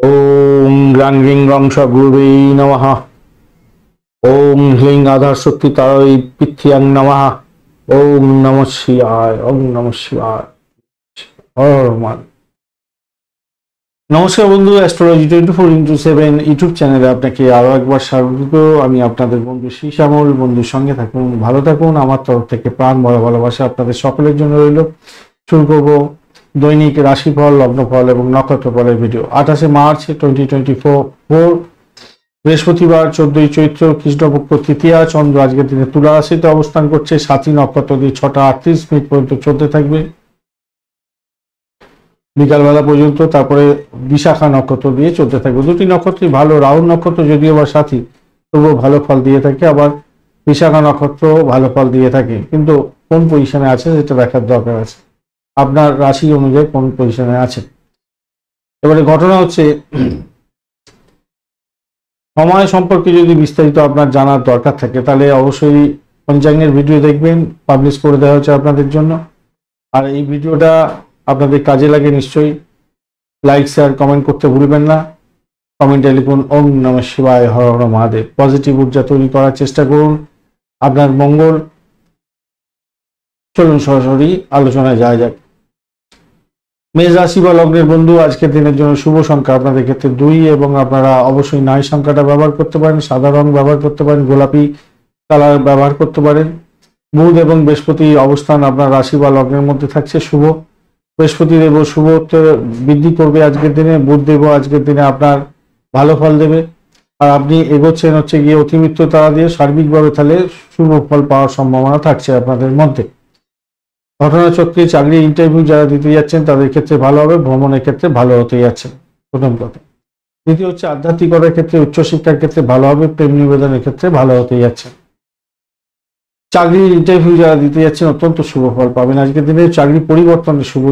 ওম গ্রাং ring রং স গুরুবে নমঃ। ওম হ্লিং আধার শক্তি তারই পৃথ্বীয়াং নমঃ। ওম নমঃ শিবায়। ওম নমঃ শিবায়। হর হর মহাদেব। নমস্কার বন্ধু, অ্যাস্ট্রোলজি 24x7 ইউটিউব চ্যানেলে আপনাকে আরো একবার স্বাগত। আমি আপনাদের বন্ধু শ্যামল। বন্ধুর সঙ্গে থাকুন, ভালো থাকুন। আমার তরফ থেকে প্রাণ ভরা ভালোবাসা আপনাদের সকলের জন্য রইল। শুরু করবো দৈনিক রাশিফল, লগ্নফল এবং নক্ষত্রফলের ভিডিও। 28শে মার্চ 2024 বৃহস্পতিবার, 14ই চৈত্র, কৃষ্ণপক্ষ তৃতীয়া। চন্দ্র আজকের দিনে তুলা রাশিতে অবস্থান করছে। সাথী নক্ষত্র দিয়ে 6টা 38 মিনিট পর্যন্ত চলতে থাকবে বিকালবেলা পর্যন্ত। তারপরে বিশাখা নক্ষত্র দিয়ে চলতে থাকবে। দুটি নক্ষত্রই ভালো। রাহুল নক্ষত্র যদিও বা সাথী, তবুও ভালো ফল দিয়ে থাকে। আবার বিশাখা নক্ষত্র ভালো ফল দিয়ে থাকে, কিন্তু কোন পজিশনে আছে সেটা দেখার দরকার আছে। আপনার রাশি অনুযায়ী কোন পজিশনে আছে। এবারে ঘটনা হচ্ছে, সময় সম্পর্কে যদি বিস্তারিত আপনার জানার দরকার থাকে তাহলে অবশ্যই পঞ্চাঙ্গের ভিডিও দেখবেন, পাবলিশ করে দেওয়া হচ্ছে আপনাদের জন্য। আর এই ভিডিওটা আপনাদের কাজে লাগে নিশ্চয়ই। লাইক, শেয়ার, কমেন্ট করতে ভুলবেন না। কমেন্টে লিখুন ওম নমঃ শিবায়, হর হর মহাদেব। পজিটিভ ঊর্জা তৈরি করার চেষ্টা করুন, আপনার মঙ্গল। চলুন সরাসরি আলোচনায় যাওয়া যাক। মেষ রাশি বা লগ্নের বন্ধু, আজকের দিনের জন্য শুভ সংখ্যা আপনাদের ক্ষেত্রে 2 এবং আপনারা অবশ্যই নয় সংখ্যাটা ব্যবহার করতে পারেন। সাদা রং ব্যবহার করতে পারেন, গোলাপি কালার ব্যবহার করতে পারেন। বুধ এবং বৃহস্পতি অবস্থান আপনার রাশি বা লগ্নের মধ্যে থাকছে শুভ। বৃহস্পতি দেব শুভত্ব বৃদ্ধি করবে আজকের দিনে। বুধ দেব আজকের দিনে আপনার ভালো ফল দেবে। আর আপনি এগোচ্ছেন হচ্ছে গিয়ে অতিমিত্র তারা দিয়ে। সার্বিকভাবে তাহলে শুভ ফল পাওয়ার সম্ভাবনা থাকছে আপনাদের মধ্যে। ঘটনাচক্রে চাকরি ইন্টারভিউ যারা দিতে যাচ্ছেন তাদের ক্ষেত্রে ভালো হবে। ভ্রমণের ক্ষেত্রে ভালো হতে যাচ্ছে, প্রথম কথা। দ্বিতীয় হচ্ছে আধ্যাত্মিকতার ক্ষেত্রে, উচ্চশিক্ষার ক্ষেত্রে ভালো হবে। প্রেম নিবেদনের ক্ষেত্রে ভালো হতে যাচ্ছে। চাকরির ইন্টারভিউ যারা দিতে যাচ্ছেন অত্যন্ত শুভ ফল পাবেন আজকের দিনে। চাকরি পরিবর্তনের শুভ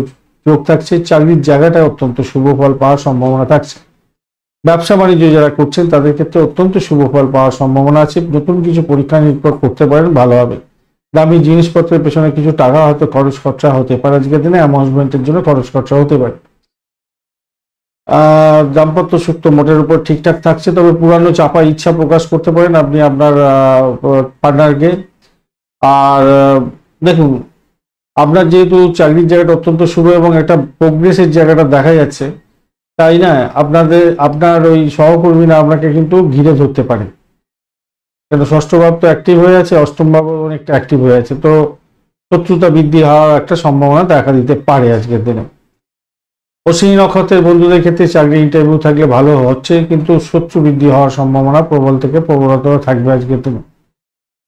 যোগ থাকছে। চাকরির জায়গাটায় অত্যন্ত শুভ ফল পাওয়ার সম্ভাবনা থাকছে। ব্যবসা বাণিজ্য যারা করছেন তাদের ক্ষেত্রে অত্যন্ত শুভ ফল পাওয়ার সম্ভাবনা আছে। নতুন কিছু পরীক্ষা নিরীক্ষা করতে পারেন, ভালো হবে। দামি জিনিসপত্রের পেছনে কিছু টাকা হয়তো খরচ খরচা হতে পারে আজকের দিনে। অ্যামাউন্টমেন্টের জন্য খরচ খরচা হতে পারে। দাম্পত্য সুখ তো মোটের উপর ঠিকঠাক থাকছে, তবে পুরানো চাপা ইচ্ছা প্রকাশ করতে পারেন আপনি আপনার পার্টনারকে। আর দেখুন, আপনার যেহেতু চাকরির জায়গাটা অত্যন্ত শুভ এবং একটা প্রোগ্রেসের জায়গাটা দেখা যাচ্ছে, তাই না আপনার ওই সহকর্মীরা আপনাকে কিন্তু ঘিরে ধরতে পারে। কিন্তু ষষ্ঠ ভাব তো অ্যাক্টিভ হয়ে আছে, অষ্টম ভাব অনেকটা অ্যাক্টিভ হয়ে আছে। তো শত্রুতা বৃদ্ধি হওয়ার একটা সম্ভাবনা দেখা দিতে পারে আজকের দিনে। অশ্বিনী নক্ষত্রের বন্ধুদের ক্ষেত্রে চাকরি ইন্টারভিউ থাকলে ভালো হচ্ছে, কিন্তু শত্রু বৃদ্ধি হওয়ার সম্ভাবনা প্রবল থেকে প্রবলতর থাকবে আজকের দিনে।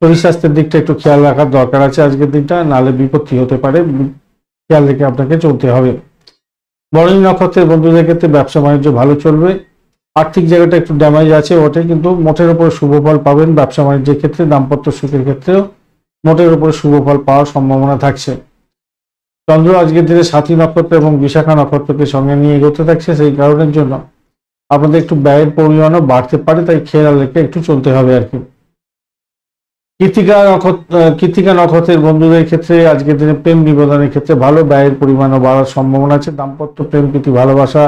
শরীর স্বাস্থ্যের দিকটা একটু খেয়াল রাখার দরকার আছে আজকের দিনটা, নাহলে বিপত্তি হতে পারে। খেয়াল রেখে আপনাকে চলতে হবে। বরণী নক্ষত্রের বন্ধুদের ক্ষেত্রে ব্যবসা বাণিজ্য ভালো চলবে। আর্থিক জায়গাটা একটু ড্যামেজ আছে ওঠে, কিন্তু মোটের উপরে শুভ ফল পাবেন। ব্যবসা বাণিজ্যের ক্ষেত্রে, দাম্পত্য সুখের ক্ষেত্রেও মোটের উপরে শুভ ফল পাওয়ার সম্ভাবনা থাকছে। চন্দ্র আজকের দিনে সাথী নক্ষত্র এবং বিশাখা নক্ষত্রকে সঙ্গে নিয়ে এগোতে থাকছে। সেই কারণের জন্য আপনাদের একটু ব্যয়ের পরিমাণও বাড়তে পারে, তাই খেয়াল রেখে একটু চলতে হবে আর কি। কৃত্তিকা নক্ষত্রের বন্ধুদের ক্ষেত্রে আজকের দিনে প্রেম নিবেদনের ক্ষেত্রে ভালো। ব্যয়ের পরিমাণও বাড়ার সম্ভাবনা আছে। দাম্পত্য প্রেম প্রীতি ভালোবাসা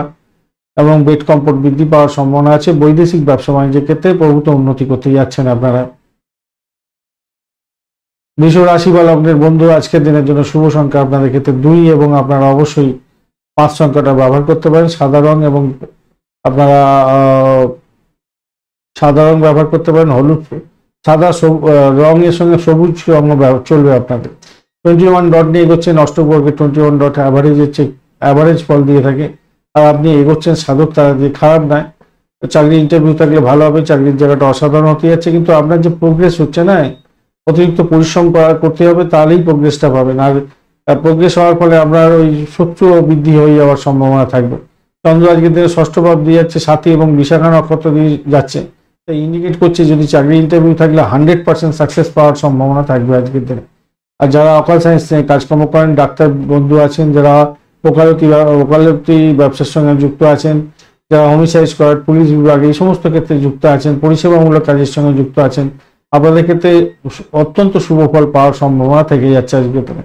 এবং বেড কম্ফোর্ট বৃদ্ধি পাওয়ার সম্ভাবনা আছে। বৈদেশিক ব্যবসা বাণিজ্যের ক্ষেত্রে প্রভূত উন্নতি করতে যাচ্ছেন আপনারা। বৃষ রাশি বা লগ্নের বন্ধু, আজকের দিনের জন্য শুভ সংখ্যা আপনাদের ক্ষেত্রে 2 এবং আপনারা অবশ্যই 5 সংখ্যাটা ব্যবহার করতে পারেন। সাদা রং এবং আপনারা সাদা রং ব্যবহার করতে পারেন। হলুদ সাদা রঙের সঙ্গে সবুজ রঙ চলবে আপনাদের। 21 ডট নিয়ে এগোচ্ছেন। অষ্টবর্গে 21 ডট অ্যাভারেজ ফল দিয়ে থাকে। আর আপনি এগোচ্ছেন সাধক তারা দিয়ে, খারাপ নয়। চাকরি ইন্টারভিউ থাকলে ভালো হবে। চাকরির জায়গাটা অসাধারণ হতে যাচ্ছে, কিন্তু আপনার যে প্রোগ্রেস হচ্ছে না, অতিরিক্ত পরিশ্রম করতে হবে, তাহলেই প্রোগ্রেসটা পাবেন। আর প্রোগ্রেস হওয়ার ফলে আপনার ওই শত্রু বৃদ্ধি হয়ে যাওয়ার সম্ভাবনা থাকবে। চন্দ্র আজকের দিনে ষষ্ঠ ভাব দিয়ে যাচ্ছে, সাথী এবং বিশাখা নক্ষত্র দিয়ে যাচ্ছে। তাই ইন্ডিকেট করছে যদি চাকরি ইন্টারভিউ থাকলে 100% সাকসেস পাওয়ার সম্ভাবনা থাকবে আজকের দিনে। আর যারা অকাল সায়েন্স নিয়ে কাজকর্ম করেন, ডাক্তার বন্ধু আছেন, যারা ওকালতি ব্যবসার সঙ্গে যুক্ত আছেন, যারা হোমিসাইড স্কোয়াড, পুলিশ বিভাগ, এই সমস্ত ক্ষেত্রে যুক্ত আছেন, পরিষেবামূলক কাজের সঙ্গে যুক্ত আছেন, আপনাদের ক্ষেত্রে অত্যন্ত শুভ ফল পাওয়ার সম্ভাবনা থেকে যাচ্ছে আজকের দিনে।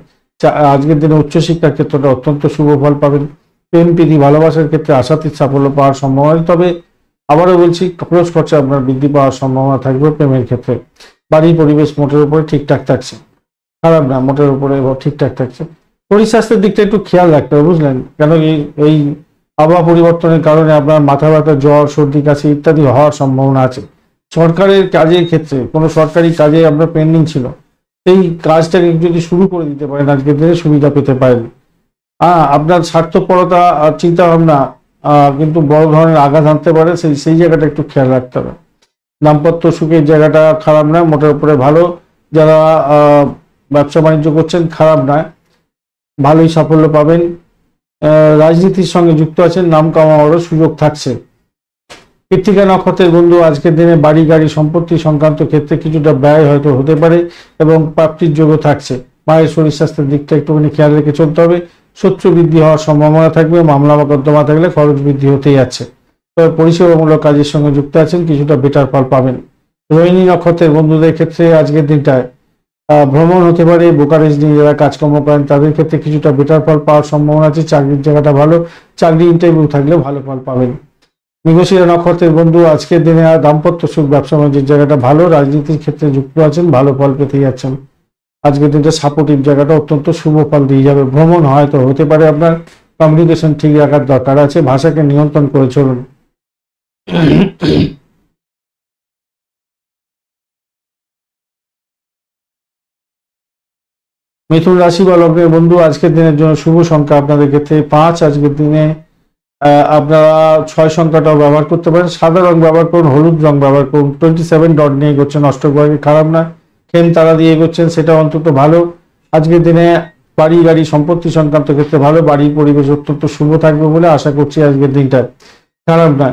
আজকের দিনে উচ্চশিক্ষার ক্ষেত্রে অত্যন্ত শুভ ফল পাবেন। প্রেম প্রীতি ভালোবাসার ক্ষেত্রে আশাতীত সাফল্য পাওয়ার সম্ভাবনা, তবে আবারও বলছি খরচ খরচা আপনার বৃদ্ধি পাওয়ার সম্ভাবনা থাকবে। প্রেমের ক্ষেত্রে বাড়ির পরিবেশ মোটের উপরে ঠিকঠাক থাকছে, খারাপ না, মোটের উপরে ঠিকঠাক থাকছে। শরীর স্বাস্থ্যের দিকটা একটু খেয়াল রাখতে হবে, বুঝলেন, কেন এই আবহাওয়া পরিবর্তনের কারণে আপনার মাথা ব্যথা, জ্বর, সর্দি, কাশি ইত্যাদি হওয়ার সম্ভাবনা আছে। সরকারের কাজের ক্ষেত্রে কোনো সরকারি কাজে আপনার পেন্ডিং ছিল, এই কাজটাকে যদি শুরু করে দিতে পারেন আজকের দিনে সুবিধা পেতে পারেন। আপনার স্বার্থপরতা আর চিন্তা ভাবনা কিন্তু বড় ধরনের আঘাত আনতে পারে, সেই জায়গাটা একটু খেয়াল রাখতে হবে। দাম্পত্য সুখের জায়গাটা খারাপ নয়, মোটের উপরে ভালো। যারা ব্যবসা বাণিজ্য করছেন খারাপ নয়, ভালোই সাফল্য পাবেন। রাজনীতির সঙ্গে যুক্ত আছেন, নাম কামানোরও সুযোগ থাকছে। কৃত্তিকা নক্ষত্রের বন্ধু আজকের দিনে বাড়ি গাড়ি সম্পত্তি সংক্রান্ত ক্ষেত্রে কিছুটা ব্যয় হয়তো হতে পারে এবং প্রাপ্তির যোগ্য থাকছে। মায়ের শরীর স্বাস্থ্যের দিকটা একটুখানি খেয়াল রেখে চলতে হবে। শত্রু বৃদ্ধি হওয়ার সম্ভাবনা থাকবে, মামলা মোকদ্দমা থাকলে খরচ বৃদ্ধি হতেই যাচ্ছে। তবে পরিষেবামূলক কাজের সঙ্গে যুক্ত আছেন, কিছুটা বেটার ফল পাবেন। রোহিণী নক্ষত্রের বন্ধুদের ক্ষেত্রে আজকের দিনটায় ভ্রমণ হতে পারে। বোকারেজ নিয়ে যারা কাজকর্ম করেন তাদের ক্ষেত্রে কিছুটা বেটার ফল পাওয়ার সম্ভাবনা আছে। চাকরির জায়গাটা ভালো, চাকরি ইন্টারভিউ থাকলে ভালো ফল পাবেন। মৃগশিরা নক্ষত্রের বন্ধু আজকের দিনে দাম্পত্য সুখ, ব্যবসা বাণিজ্যের জায়গাটা ভালো। রাজনীতির ক্ষেত্রে যুক্ত আছেন, ভালো ফল পেতে যাচ্ছেন। আজকের দিনটা সাপোর্টিভ জায়গাটা অত্যন্ত শুভ ফল দিয়ে যাবে। ভ্রমণ হয়তো হতে পারে, আপনার কমিউনিকেশন ঠিক রাখার দরকার আছে, ভাষাকে নিয়ন্ত্রণ করে চলুন। মিথুন রাশি বা লগ্নের বন্ধু আজকের দিনের জন্য শুভ সংখ্যা আপনাদের ক্ষেত্রে 5। আজকের দিনে আপনারা 6 সংখ্যাটাও ব্যবহার করতে পারেন। সাদা রং ব্যবহার করুন, হলুদ রং ব্যবহার করুন। 27 ডট নিয়ে এগোচ্ছেন, অষ্টকভাগে খারাপ না। খেম তারা দিয়ে এগোচ্ছেন, সেটা অন্তত ভালো। আজকের দিনে বাড়ি গাড়ি সম্পত্তি সংক্রান্ত ক্ষেত্রে ভালো। বাড়ির পরিবেশ অত্যন্ত শুভ থাকবে বলে আশা করছি আজকের দিনটা খারাপ না।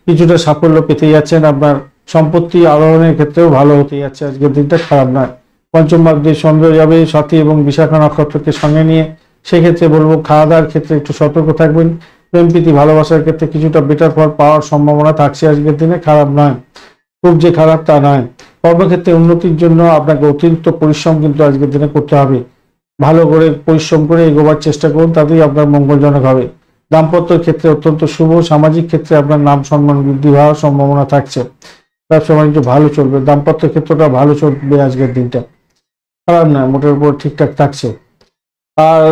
কিছুটা সাফল্য পেতে যাচ্ছেন, আপনার সম্পত্তি আরোহণের ক্ষেত্রেও ভালো হতে যাচ্ছে। আজকের দিনটা খারাপ নয়। পঞ্চম ভাব দিয়ে চন্দ্র যাবে সাথী এবং বিশাখা নক্ষত্রকে সঙ্গে নিয়ে, সেক্ষেত্রে বলবো খাওয়া দাওয়ার ক্ষেত্রে একটু সতর্ক থাকবেন। প্রেম প্রীতি ভালোবাসার ক্ষেত্রে কিছুটা বেটার ফল পাওয়ার সম্ভাবনা থাকছে আজকের দিনে, খারাপ নয়, খুব যে খারাপ তা নয়। কর্মক্ষেত্রে উন্নতির জন্য আপনাকে অতিরিক্ত পরিশ্রম কিন্তু আজকের দিনে করতে হবে। ভালো করে পরিশ্রম করে এগোবার চেষ্টা করুন, তাতেই আপনার মঙ্গলজনক হবে। দাম্পত্যের ক্ষেত্রে অত্যন্ত শুভ। সামাজিক ক্ষেত্রে আপনার নাম সম্মান বৃদ্ধি হওয়ার সম্ভাবনা থাকছে। ব্যবসা বাণিজ্য ভালো চলবে, দাম্পত্য ক্ষেত্রটা ভালো চলবে আজকের দিনটা, খারাপ নয়, মোটের উপর ঠিকঠাক থাকছে। আর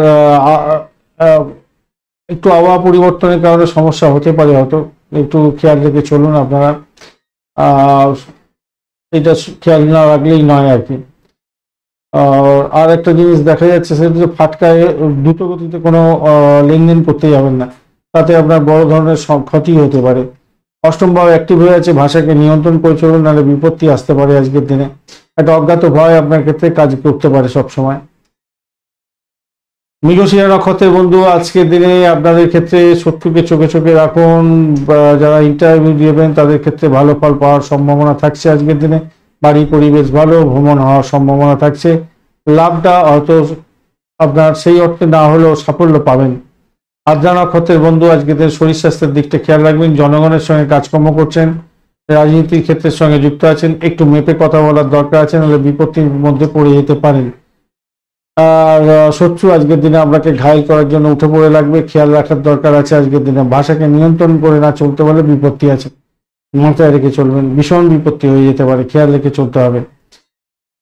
একটু আবহাওয়া পরিবর্তনের কারণে সমস্যা হতে পারে, হয়তো একটু খেয়াল রেখে চলুন আপনারা। এটা খেয়াল না রাখলেই নয় আর কি। আর একটা জিনিস দেখা যাচ্ছে, সেটা যে ফাটকায় দ্রুত গতিতে কোনো লেনদেন করতে যাবেন না, তাতে আপনার বড় ধরনের ক্ষতি হতে পারে। অষ্টম ভাব অ্যাক্টিভ হয়ে আছে, ভাষাকে নিয়ন্ত্রণ করে চলুন, নাহলে বিপত্তি আসতে পারে আজকের দিনে। একটা অজ্ঞাত ভয় আপনার ক্ষেত্রে কাজ করতে পারে সবসময়। মৃগশিরা নক্ষত্রের বন্ধু আজকের দিনে আপনাদের ক্ষেত্রে শত্রুকে চোখে চোখে রাখুন। যারা ইন্টারভিউ দিবেন তাদের ক্ষেত্রে ভালো ফল পাওয়ার সম্ভাবনা থাকছে আজকের দিনে। বাড়ি পরিবেশ ভালো, ভ্রমণ হওয়ার সম্ভাবনা থাকছে। লাভটা হয়তো আপনার সেই অর্থে না হলেও সাফল্য পাবেন। আদ্রা নক্ষত্রের বন্ধু আজকের দিনে শরীর স্বাস্থ্যের দিকটা খেয়াল রাখবেন। জনগণের সঙ্গে কাজকর্ম করছেন, রাজনীতির ক্ষেত্রের সঙ্গে যুক্ত আছেন, একটু মেপে কথা বলার দরকার আছে, নাহলে বিপত্তির মধ্যে পড়ে যেতে পারেন। আর শত্রু আজকের দিনে আপনাকে ঘায়েল করার জন্য উঠে পড়ে লাগবে, খেয়াল রাখার দরকার আছে আজকের দিনে। ভাষাকে নিয়ন্ত্রণ করে না চলতে পারলে বিপত্তি আছে, মাথায় রেখে চলবেন, ভীষণ বিপত্তি হয়ে যেতে পারে, খেয়াল রেখে চলতে হবে।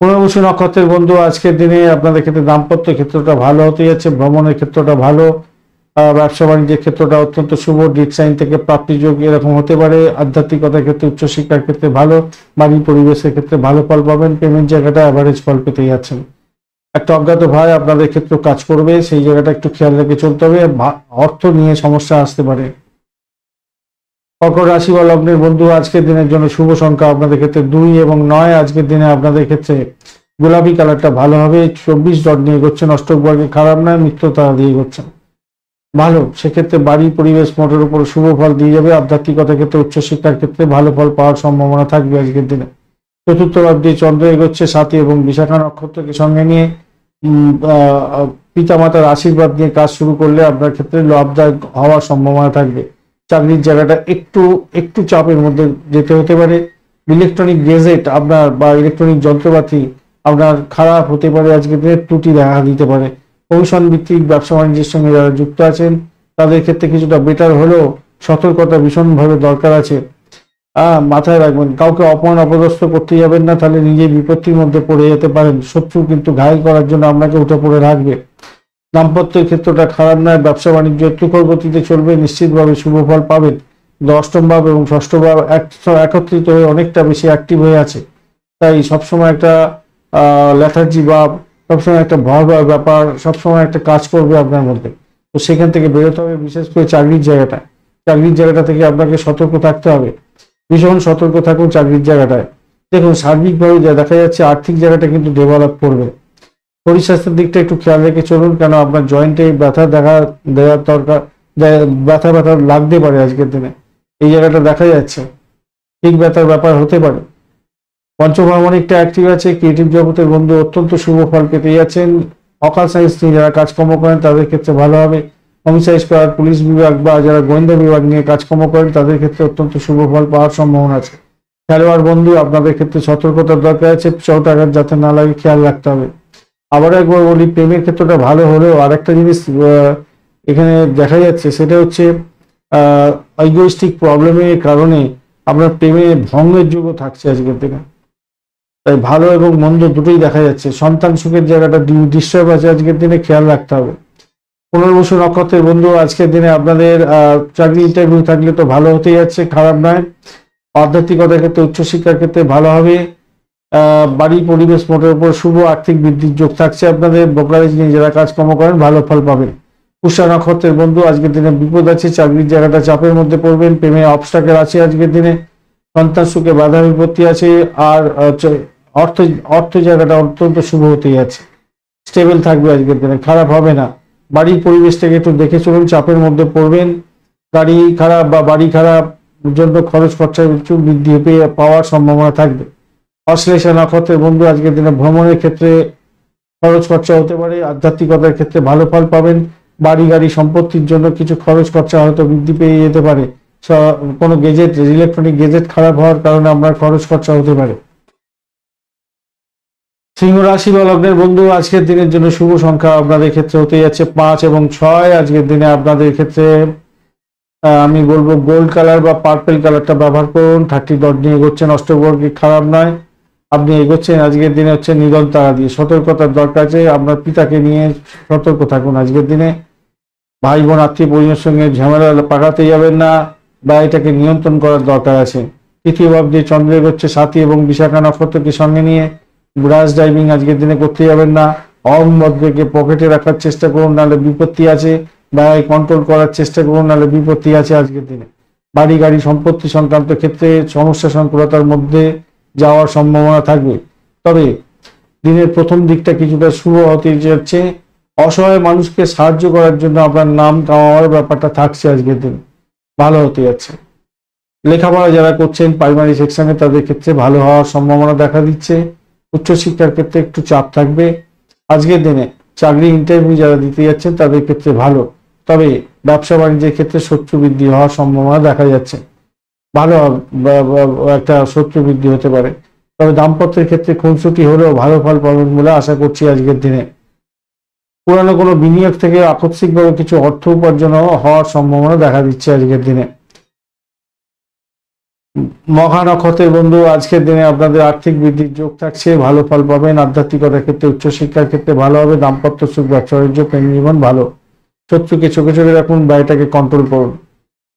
পুনর্বসু নক্ষত্রের বন্ধু আজকের দিনে আপনাদের ক্ষেত্রে দাম্পত্য ক্ষেত্রটা ভালো হতে যাচ্ছে, ভ্রমণের ক্ষেত্রটা ভালো, ব্যবসা বাণিজ্যের ক্ষেত্রটা অত্যন্ত শুভ। ডিসাইন থেকে প্রাপ্তিযোগ এরকম হতে পারে। আধ্যাত্মিকতার ক্ষেত্রে, উচ্চশিক্ষার ক্ষেত্রে ভালো, বাড়ির পরিবেশের ক্ষেত্রে ভালো ফল পাবেন। পেমেন্ট জায়গাটা অ্যাভারেজ ফল পেতে যাচ্ছেন। একটা অজ্ঞাত ভয় আপনাদের ক্ষেত্রে কাজ করবে, সেই জায়গাটা একটু খেয়াল রেখে চলতে হবে। অর্থ নিয়ে সমস্যা আসতে পারে। কর্কট রাশি বা লগ্নের বন্ধু আজকের দিনের জন্য শুভ সংখ্যা আপনাদের ক্ষেত্রে 2 এবং 9। আজকের দিনে আপনাদের ক্ষেত্রে গোলাপি কালারটা ভালো হবে। 24 ডট নিয়ে এগোচ্ছেন, অষ্টক বর্গে খারাপ নয়, মিত্র তারা দিয়ে এগোচ্ছেন ভালো। সেক্ষেত্রে বাড়ির পরিবেশ মোটের উপর শুভ ফল দিয়ে যাবে। আধ্যাত্মিকতার ক্ষেত্রে, উচ্চশিক্ষার ক্ষেত্রে ভালো ফল পাওয়ার সম্ভাবনা থাকবে আজকের দিনে। চতুর্থ ভাব দিয়ে চন্দ্র এগোচ্ছে সাথী এবং বিশাখা নক্ষত্রকে সঙ্গে নিয়ে। পিতামাতার আশীর্বাদ নিয়ে কাজ শুরু করলে আপনার ক্ষেত্রে লাভদায়ক হওয়ার সম্ভাবনা থাকবে। চাকরির জায়গাটা একটু চাপের মধ্যে যেতে হতে পারে। ইলেকট্রনিক গেজেট আপনার বা ইলেকট্রনিক যন্ত্রপাতি আপনার খারাপ হতে পারে, আজকের দিনে ত্রুটি দেখা দিতে পারে। কমিশন ভিত্তিক ব্যবসা বাণিজ্যের সঙ্গে যারা যুক্ত আছেন তাদের ক্ষেত্রে কিছুটা বেটার হলেও সতর্কতা ভীষণভাবে দরকার আছে। মাথায় রাখবেন, কাউকে অপমান অপদস্থ করতে যাবেন না, তাহলে নিজে বিপত্তির মধ্যে পড়ে যেতে পারেন। শত্রু কিন্তু ঘায়েল করার জন্য আপনাকে উঠে পড়ে রাখবে। দাম্পত্যের ক্ষেত্রটা খারাপ নয়, ব্যবসা বাণিজ্য তুখর গতিতে চলবে, নিশ্চিতভাবে শুভ ফল পাবেন। অষ্টম ভাব এবং ষষ্ঠ ভাব একত্রিত হয়ে অনেকটা বেশি অ্যাক্টিভ হয়ে আছে, তাই সবসময় একটা লেথার্জি ভাব, সবসময় একটা ভয় ভয় ব্যাপার, সবসময় একটা কাজ করবে আপনার মধ্যে। তো সেখান থেকে বেরোতে হবে, বিশেষ করে চাকরির জায়গাটা থেকে আপনাকে সতর্ক থাকতে হবে। ভীষণ সতর্ক থাকুন চাকরির জায়গাটায়। দেখুন, সার্বিকভাবে যা দেখা যাচ্ছে আর্থিক জায়গাটা কিন্তু ডেভেলপ করবে। শরীর স্বাস্থ্যের দিকটা একটু খেয়াল রেখে চলুন, কেন আপনার জয়েন্টে ব্যথা দেওয়ার দরকার, ব্যথা লাগতে পারে আজকের দিনে। এই জায়গাটা দেখা যাচ্ছে ঠিক ব্যথার ব্যাপার হতে পারে। পঞ্চভার্মনিকটা অ্যাক্টিভ আছে, ক্রিয়েটিভ জগতের বন্ধু অত্যন্ত শুভ ফল পেতে যাচ্ছেন। অকাল সায়েন্স নিয়ে যারা কাজকর্ম করেন তাদের ক্ষেত্রে ভালো হবে। হোমসাইজ করার পুলিশ বিভাগ বা যারা গোয়েন্দা বিভাগ নিয়ে কাজকর্ম করেন তাদের ক্ষেত্রে অত্যন্ত শুভ ফল পাওয়ার সম্ভাবনা আছে। খেলোয়াড় বন্ধু, আপনাদের ক্ষেত্রে সতর্কতার দরকার আছে, চোট আঘাত যাতে না লাগে খেয়াল রাখতে হবে। আবার একবার বলি, প্রেমের ক্ষেত্রটা ভালো হলেও আরেকটা জিনিস এখানে দেখা যাচ্ছে, সেটা হচ্ছে ইগোইস্টিক প্রবলেমের কারণে আপনার প্রেমে ভঙ্গের যোগও থাকছে আজকের দিনে। তাই ভালো এবং মন্দ দুটোই দেখা যাচ্ছে। সন্তান সুখের জায়গাটা ডিস্টার্ব আছে আজকের দিনে, খেয়াল রাখতে হবে। পুনর্বসু নক্ষত্রের বন্ধু, আজকের দিনে আপনাদের চাকরি ইন্টারভিউ থাকলে তো ভালো হতে যাচ্ছে, খারাপ নয়। আধ্যাত্মিকতার ক্ষেত্রে, উচ্চশিক্ষার ক্ষেত্রে ভালো হবে। বাড়ি পরিবেশ মোটের উপর শুভ, আর্থিক বৃদ্ধির যোগ থাকছে আপনাদের। ব্রোকারেজ নিয়ে যারা কাজকর্ম করেন ভালো ফল পাবেন। পুষ্যা নক্ষত্রের বন্ধু, আজকের দিনে বিপদ আছে, চাকরির জায়গাটা চাপের মধ্যে পড়বেন, প্রেমে অবস্টাকেল আছে আজকের দিনে, সন্তান সুখে বাধা বিপত্তি আছে। আর অর্থ জায়গাটা অত্যন্ত শুভ হতে যাচ্ছে, স্টেবল থাকবে আজকের দিনে, খারাপ হবে না। বাড়ির পরিবেশটাকে একটু দেখে চলুন, চাপের মধ্যে পড়বেন। গাড়ি খারাপ বা বাড়ি খারাপ জন্য খরচ খরচা একটু বৃদ্ধি পাওয়ার সম্ভাবনা থাকবে। অশ্লেষা নক্ষত্রের বন্ধু, আজকের দিনে ভ্রমণের ক্ষেত্রে খরচ খরচা হতে পারে, আধ্যাত্মিকতার ক্ষেত্রে ভালো ফল পাবেন। বাড়ি গাড়ি সম্পত্তির জন্য কিছু খরচ খরচা হয়তো বৃদ্ধি পেয়ে যেতে পারে। কোনো গেজেট, ইলেকট্রনিক গেজেট খারাপ হওয়ার কারণে আপনার খরচ খরচা হতে পারে। সিংহ রাশি বা লগ্নের বন্ধু, আজকের দিনের জন্য শুভ সংখ্যা আপনাদের ক্ষেত্রে হতে যাচ্ছে 5 এবং 6। আজকের দিনে আপনাদের ক্ষেত্রে আমি বলবো গোল্ড কালার বা পার্পেল কালারটা ব্যবহার করুন। 30 ডট নিয়ে এগোচ্ছেন, অষ্টবর্গে খারাপ নয়। আপনি এগোচ্ছেন আজকের দিনে হচ্ছে নিরন তারা দিয়ে। সতর্কতার দরকার আছে, আপনার পিতাকে নিয়ে সতর্ক থাকুন আজকের দিনে। ভাই বোন আত্মীয় পরিজনের সঙ্গে ঝামেলা পাকাতে যাবেন না, বা এটাকে নিয়ন্ত্রণ করার দরকার আছে। তৃতীয় ভাব দিয়ে চন্দ্র এগোচ্ছে, সাথী এবং বিশাখা নক্ষত্রকে সঙ্গে নিয়ে ব্রাশ ড্রাইভিং আজকের দিনে করতে যাবেন না। অহংবোধকে পকেটে রাখার চেষ্টা করুন, নাহলে বিপত্তি আছে। ব্যয় কন্ট্রোল করার চেষ্টা করুন, নাহলে বিপত্তি আছে আজকের দিনে। বাড়ি গাড়ি সম্পত্তি সংক্রান্ত ক্ষেত্রে সমস্যা সংকুলতার মধ্যে যাওয়ার সম্ভাবনা থাকবে। তবে দিনের প্রথম দিকটা কিছুটা শুভ হতে যাচ্ছে। অসহায় মানুষকে সাহায্য করার জন্য আপনার নাম কামাবার ব্যাপারটা থাকছে আজকের দিনে, ভালো হতে যাচ্ছে। লেখাপড়া যারা করছেন প্রাইমারি সেকশনে, তাদের ক্ষেত্রে ভালো হওয়ার সম্ভাবনা দেখা দিচ্ছে। উচ্চশিক্ষার ক্ষেত্রে একটু চাপ থাকবে আজকের দিনে। চাকরি ইন্টারভিউ যারা দিতে যাচ্ছেন তাদের ক্ষেত্রে ভালো, তবে ব্যবসা বাণিজ্যের ক্ষেত্রে শত্রু বৃদ্ধি হওয়ার সম্ভাবনা দেখা যাচ্ছে। ভালো একটা শত্রু বৃদ্ধি হতে পারে। তবে দাম্পত্যের ক্ষেত্রে খুনসুটি হলেও ভালো ফল পাবেন বলে আশা করছি আজকের দিনে। পুরানো কোনো বিনিয়োগ থেকে আকস্মিকভাবে কিছু অর্থ উপার্জন হওয়ার সম্ভাবনা দেখা দিচ্ছে আজকের দিনে। মঘা নক্ষত্রের বন্ধু, আজকের দিনে আপনাদের আর্থিক বৃদ্ধির যোগ থাকছে, ভালো ফল পাবেন। আধ্যাত্মিকতার ক্ষেত্রে, উচ্চশিক্ষার ক্ষেত্রে ভালো হবে। দাম্পত্য সুখ, ব্যবসা বাণিজ্য, প্রেম জীবন ভালো। শত্রুকে চোখে চোখে রাখুন, ব্যয়টাকে কন্ট্রোল করুন।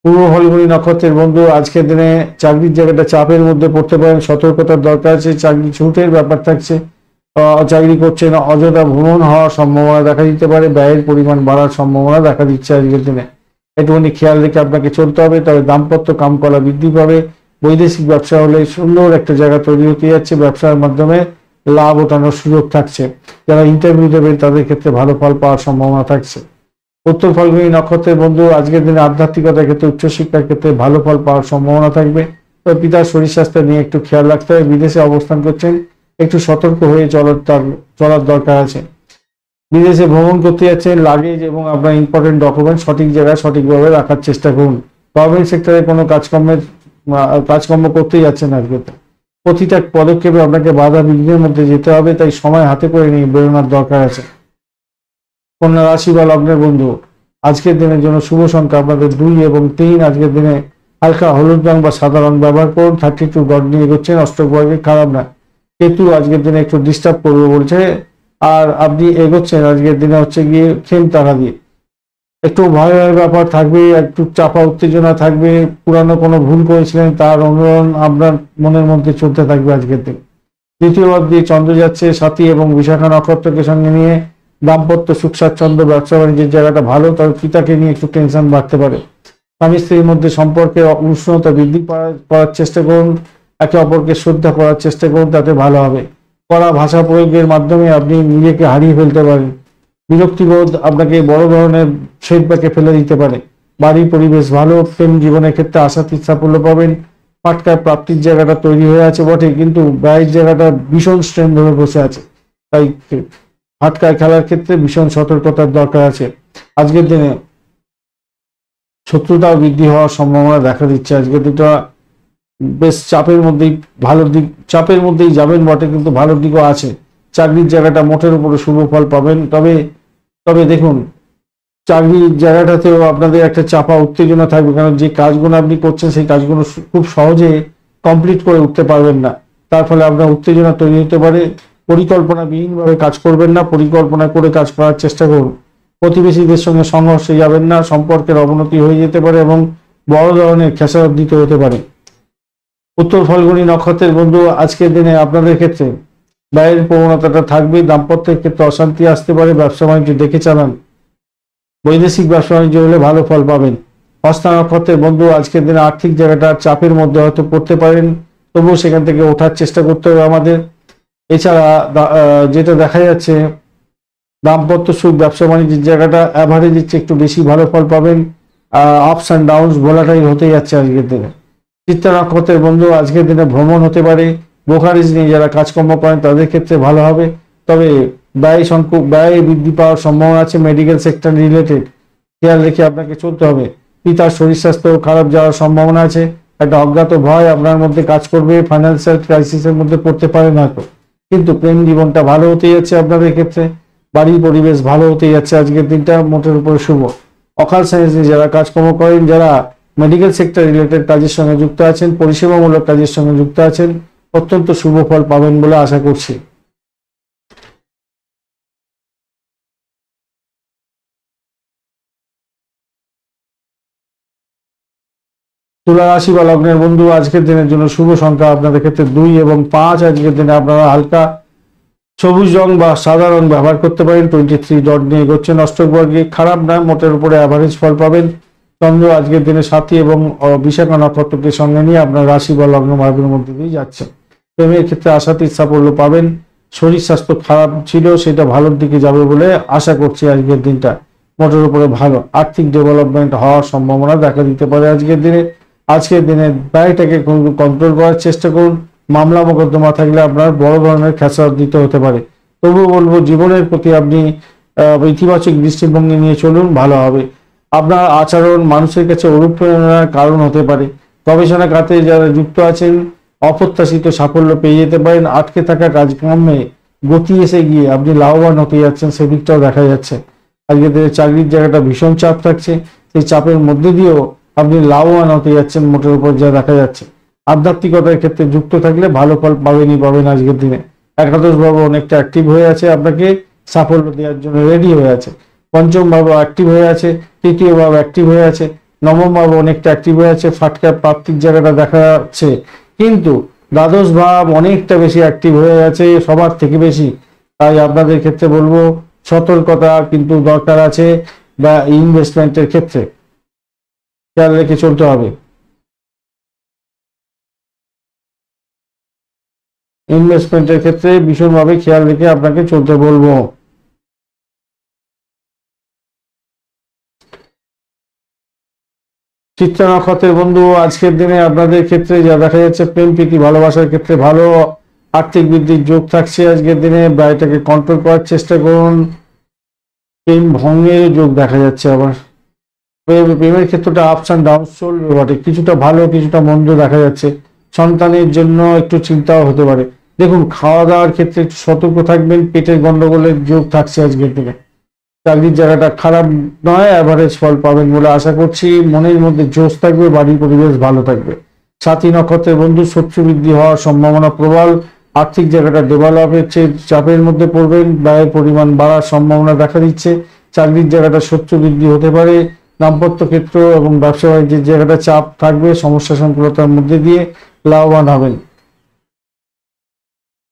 পূর্ব ফলগুনি নক্ষত্রের বন্ধু, আজকের দিনে চাকরির জায়গাটা চাপের মধ্যে পড়তে পারেন, সতর্কতার দরকার আছে। চাকরি ছুটের ব্যাপার থাকছে, চাকরি করছেন, অযথা ভ্রমণ হওয়ার সম্ভাবনা দেখা দিতে পারে। ব্যয়ের পরিমাণ বাড়ার সম্ভাবনা দেখা দিচ্ছে আজকের দিনে, একটুখানি খেয়াল রেখে আপনাকে চলতে হবে। তবে দাম্পত্য কামকলা বৃদ্ধি পাবে। বৈদেশিক ব্যবসা হলে সুন্দর একটা জায়গা তৈরি হতে যাচ্ছে, ব্যবসার মাধ্যমে লাভ ওঠানোর সুযোগ থাকছে। যারা ইন্টারভিউ দেবেন তাদের ক্ষেত্রে ভালো ফল পাওয়ার সম্ভাবনা থাকছে। উত্তর ফাল্গুনী নক্ষত্রের বন্ধু, আজকের দিনে আধ্যাত্মিকতার ক্ষেত্রে, উচ্চশিক্ষার ক্ষেত্রে ভালো ফল পাওয়ার সম্ভাবনা থাকবে। তবে পিতার শরীর স্বাস্থ্য নিয়ে একটু খেয়াল রাখতে হবে। বিদেশে অবস্থান করছেন, একটু সতর্ক হয়ে চলার দরকার আছে। বিদেশে ভ্রমণ করতে যাচ্ছেন, লাগেজ এবং আপনার ইম্পর্টেন্ট ডকুমেন্ট সঠিক জায়গায় সঠিকভাবে রাখার চেষ্টা করুন। গভর্নমেন্ট সেক্টরে কোনো কাজকর্ম করতেই যাচ্ছেন আজকে, প্রতিটা পদক্ষেপে আপনাকে বাধা বিঘ্নের মধ্যে যেতে হবে, তাই সময় হাতে করে নিয়ে বেরোনোর দরকার আছে। কন্যা রাশি বা লগ্নের বন্ধু, আজকের দিনের জন্য শুভ সংখ্যা আপনাদের 2 এবং 3। আজকের দিনে হালকা হলুদ রং বা সাদা রং ব্যবহার করুন। 32 ডট নিয়ে এগোচ্ছেন, অষ্টক বর্গে খারাপ না। কেতু আজকের দিনে একটু ডিস্টার্ব করবে বলছে, আর আপনি এগোচ্ছেন আজকের দিনে হচ্ছে গিয়ে খেম তারা দিয়ে। একটু ভয়ের ব্যাপার থাকবে, একটু চাপা উত্তেজনা থাকবে, পুরানো কোনো ভুল করেছিলেন তার অনুরণ আপনার মনের মধ্যে চলতে থাকবে আজকের দিন। দ্বিতীয় ভাব দিয়ে চন্দ্র যাচ্ছে সাথী এবং বিশাখা নক্ষত্রকে সঙ্গে নিয়ে। দাম্পত্য সুখ স্বাচ্ছন্দ্য, ব্যবসা বাণিজ্যের জায়গাটা ভালো, তবে পিতাকে নিয়ে একটু টেনশন বাড়তে পারে। স্বামী স্ত্রীর মধ্যে সম্পর্কে উষ্ণতা বৃদ্ধি করার চেষ্টা করুন, একে অপরকে শ্রদ্ধা করার চেষ্টা করুন, তাতে ভালো হবে। কড়া ভাষা প্রয়োগের মাধ্যমে আপনি নিজেকে হারিয়ে ফেলতে পারেন। বিরক্তিবোধ আপনাকে বড় ধরনের সেটব্যাকে ফেলে দিতে পারে। বাড়ির পরিবেশ ভালো, প্রেম জীবনের ক্ষেত্রে আশাতীত সাফল্য পাবেন। ফাটকার প্রাপ্তির জায়গাটা তৈরি হয়ে আছে বটে, কিন্তু ব্যয়ের জায়গাটা ভীষণ স্ট্রেন ধরে বসে আছে, তাই ফাটকায় খেলার ক্ষেত্রে ভীষণ সতর্কতার দরকার আছে। আজকের দিনে শত্রুতাও বৃদ্ধি হওয়ার সম্ভাবনা দেখা দিচ্ছে। আজকের দিনটা বেশ চাপের মধ্যেই, ভালোর দিক চাপের মধ্যেই যাবেন বটে, কিন্তু ভালোর দিকও আছে। চাকরির জায়গাটা মোটের উপরে শুভ ফল পাবেন। তবে দেখুন, চাকরির জায়গাটাতেও আপনাদের একটা চাপা উত্তেজনা থাকবে, কারণ যে কাজগুলো আপনি করছেন সেই কাজগুলো খুব সহজে কমপ্লিট করে উঠতে পারবেন না। তার ফলে আপনার উত্তেজনা তৈরি হতে পারে। পরিকল্পনাবিহীনভাবে কাজ করবেন না, পরিকল্পনা করে কাজ করার চেষ্টা করুন। প্রতিবেশীদের সঙ্গে সংঘর্ষে যাবেন না, সম্পর্কের অবনতি হয়ে যেতে পারে এবং বড় ধরনের খেসারত দিতে হতে পারে। উত্তর ফাল্গুনী নক্ষত্রের বন্ধু, আজকের দিনে আপনাদের ক্ষেত্রে ব্যয়ের প্রবণতাটা থাকবে। দাম্পত্যের ক্ষেত্রে অশান্তি আসতে পারে, ব্যবসা বাণিজ্য দেখে চালান। বৈদেশিক ব্যবসা বাণিজ্য হলে ভালো ফল পাবেন। হস্তা নক্ষত্রের বন্ধু, আজকের দিনে আর্থিক জায়গাটা চাপের মধ্যে হয়তো পড়তে পারেন, তবুও সেখান থেকে ওঠার চেষ্টা করতে হবে আমাদের। এছাড়া যেটা দেখা যাচ্ছে, দাম্পত্য সুখ, ব্যবসা বাণিজ্যের জায়গাটা অ্যাভারেজের চেয়ে একটু বেশি ভালো ফল পাবেন। আপস অ্যান্ড ডাউনস ভোলাটাইল হতে যাচ্ছে আজকের দিনে। চিত্তা নক্ষত্রের বন্ধু, আজকের দিনে ভ্রমণ হতে পারে। ব্রোকারেজ নিয়ে যারা কাজকর্ম করেন তাদের ক্ষেত্রে ভালো হবে, তবে ব্যয় বৃদ্ধি পাওয়ার সম্ভাবনা আছে। মেডিকেল সেক্টর রিলেটেড খেয়াল রেখে আপনাকে চলতে হবে। পিতার শরীর স্বাস্থ্য খারাপ যাওয়ার সম্ভাবনা আছে। একটা অজ্ঞাত ভয় আপনার মধ্যে কাজ করবে, ফাইন্যান্সিয়াল ক্রাইসিসের মধ্যে পড়তে পারেন হয়তো, কিন্তু প্রেম জীবনটা ভালো হতে যাচ্ছে আপনাদের ক্ষেত্রে। বাড়ির পরিবেশ ভালো হতে যাচ্ছে আজকের দিনটা, মোটের উপরে শুভ। অকাল সায়েন্স নিয়ে যারা কাজকর্ম করেন, যারা মেডিকেল সেক্টর রিলেটেড কাজের সঙ্গে যুক্ত আছেন, পরিষেবামূলক কাজের সঙ্গে যুক্ত আছেন, অত্যন্ত শুভ ফল পাবেন বলে আশা করছি। তুলা রাশি বা লগ্নের বন্ধু, আজকের দিনের জন্য শুভ সংখ্যা আপনাদের ক্ষেত্রে 2 এবং 5। আজকের দিনে আপনারা হালকা সবুজ রং বা সাদা রং ব্যবহার করতে পারেন। 23 ডট নিয়ে এগোচ্ছেন, অষ্টক বর্গে খারাপ না, মোটের উপরে অ্যাভারেজ ফল পাবেন। চন্দ্র আজকের দিনে সাথী এবং বিশাখা নক্ষত্রকে সঙ্গে নিয়ে আপনার রাশি বা লগ্ন মার্গের মধ্যে দিয়ে যাচ্ছে। প্রেমের ক্ষেত্রে আশাতীত সাফল্য পাবেন। শরীর স্বাস্থ্য খারাপ ছিল, সেটা ভালোর দিকে যাবে বলে আশা করছি। আজকের দিনটা মোটের উপরে ভালো। আর্থিক ডেভেলপমেন্ট হওয়ার সম্ভাবনা দেখা দিতে পারে আজকের দিনে। আজকের দিনে ব্যয়টাকে কন্ট্রোল করার চেষ্টা করুন। মামলা মোকদ্দমা থাকলে আপনার বড় ধরনের খেসারত দিতে হতে পারে। তবুও বলবো, জীবনের প্রতি আপনি ইতিবাচক দৃষ্টিভঙ্গি নিয়ে চলুন, ভালো হবে। আপনার আচরণ মানুষের কাছে অনুপ্রেরণার কারণ হতে পারে। গবেষণা খাতে যারা যুক্ত আছেন, অপ্রত্যাশিত সাফল্য পেয়ে যেতে পারেন। আটকে থাকা কাজকর্মে গতি এসে গিয়ে আপনি লাভবান হতে যাচ্ছেন, সেদিকটাও দেখা যাচ্ছে। আজকে চাকরির জায়গাটা ভীষণ চাপ থাকছে, সেই চাপের মধ্যে দিয়েও আপনি লাভবান হতে যাচ্ছেন, মোটের উপর যা দেখা যাচ্ছে। আধ্যাত্মিকতার ক্ষেত্রে যুক্ত থাকলে ভালো ফল পাবেন আজকের দিনে। একাদশ ভাব অনেকটা অ্যাক্টিভ হয়ে আছে, আপনাকে সাফল্য দেওয়ার জন্য রেডি হয়ে আছে। পঞ্চম ভাব অ্যাক্টিভ হয়ে আছে, তৃতীয় ভাব অ্যাক্টিভ হয়ে আছে, নবম ভাব অনেকটা অ্যাক্টিভ হয়ে আছে। ফাটকার প্রাপ্তির জায়গাটা দেখা যাচ্ছে, কিন্তু দ্বাদশ ভাব অনেকটা বেশি অ্যাক্টিভ হয়ে আছে, সবার থেকে বেশি। তাই আপনাদের ক্ষেত্রে বলবো, সতর্কতা কিন্তু দরকার আছে, বা ইনভেস্টমেন্টের ক্ষেত্রে খেয়াল রেখে চলতে হবে। ইনভেস্টমেন্টের ক্ষেত্রে ভীষণভাবে খেয়াল রেখে আপনাকে চলতে বলবো। চিত্রা নক্ষত্রের বন্ধু, আজকের দিনে আপনাদের ক্ষেত্রে যা দেখা যাচ্ছে, প্রেম প্রীতি ভালোবাসার ক্ষেত্রে ভালো। আর্থিক বৃদ্ধির যোগ থাকছে আজকের দিনে। ব্যয়টাকে কন্ট্রোল করার চেষ্টা করুন। প্রেম ভঙ্গের যোগ দেখা যাচ্ছে আবার। প্রেমের ক্ষেত্রটা আপস অ্যান্ড ডাউন চলবে বটে, কিছুটা ভালো কিছুটা মন্দ দেখা যাচ্ছে। সন্তানের জন্য একটু চিন্তাও হতে পারে। দেখুন, খাওয়া দাওয়ার ক্ষেত্রে একটু সতর্ক থাকবেন, পেটের গন্ডগোলের যোগ থাকছে আজকের দিনে। চাকরির জায়গাটা খারাপ নয়, অ্যাভারেজ ফল পাবেন বলে আশা করছি। মনের মধ্যে জোশ থাকবে, বাড়ির পরিবেশ ভালো থাকবে। সাথী নক্ষত্রের বন্ধু, শত্রু বৃদ্ধি হওয়ার সম্ভাবনা প্রবল। আর্থিক জায়গাটা ডেভেলপ হচ্ছে, চাপের মধ্যে পড়বেন, ব্যয়ের পরিমাণ বাড়ার সম্ভাবনা দেখা দিচ্ছে। চাকরির জায়গাটা শত্রু বৃদ্ধি হতে পারে। দাম্পত্য ক্ষেত্র এবং ব্যবসা বাণিজ্যের জায়গাটা চাপ থাকবে, সমস্যা সংকুলতার মধ্যে দিয়ে লাভবান হবেন।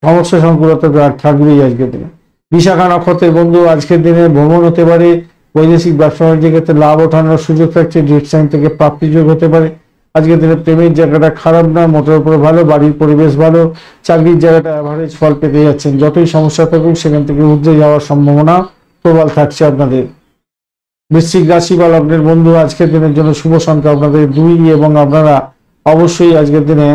সমস্যা সংকুলতা থাকবেই আজকের দিনে। বিশাখা নক্ষত্রের বন্ধু, আজকের দিনে ভ্রমণ হতে পারে, বৈদেশিক ব্যবসা বাণিজ্যের ক্ষেত্রে লাভ ওঠানোর সুযোগ থাকছে, ডিসকাউন্ট থেকে প্রাপ্তিযোগ হতে পারে। আজকের দিনে প্রেমের জায়গাটা খারাপ না, মোটের উপরে ভালো, বাড়ির পরিবেশ ভালো। চাকরির জায়গাটা অ্যাভারেজ ফল পেতে যাচ্ছেন, যতই সমস্যা থাকুক সেখান থেকে উঠে যাওয়ার সম্ভাবনা প্রবল থাকছে আপনাদের। বৃশ্চিক রাশি বা লগ্নের বন্ধু, আজকের দিনের জন্য শুভ সংখ্যা আপনাদের 2 এবং আপনারা অবশ্যই আজকের দিনে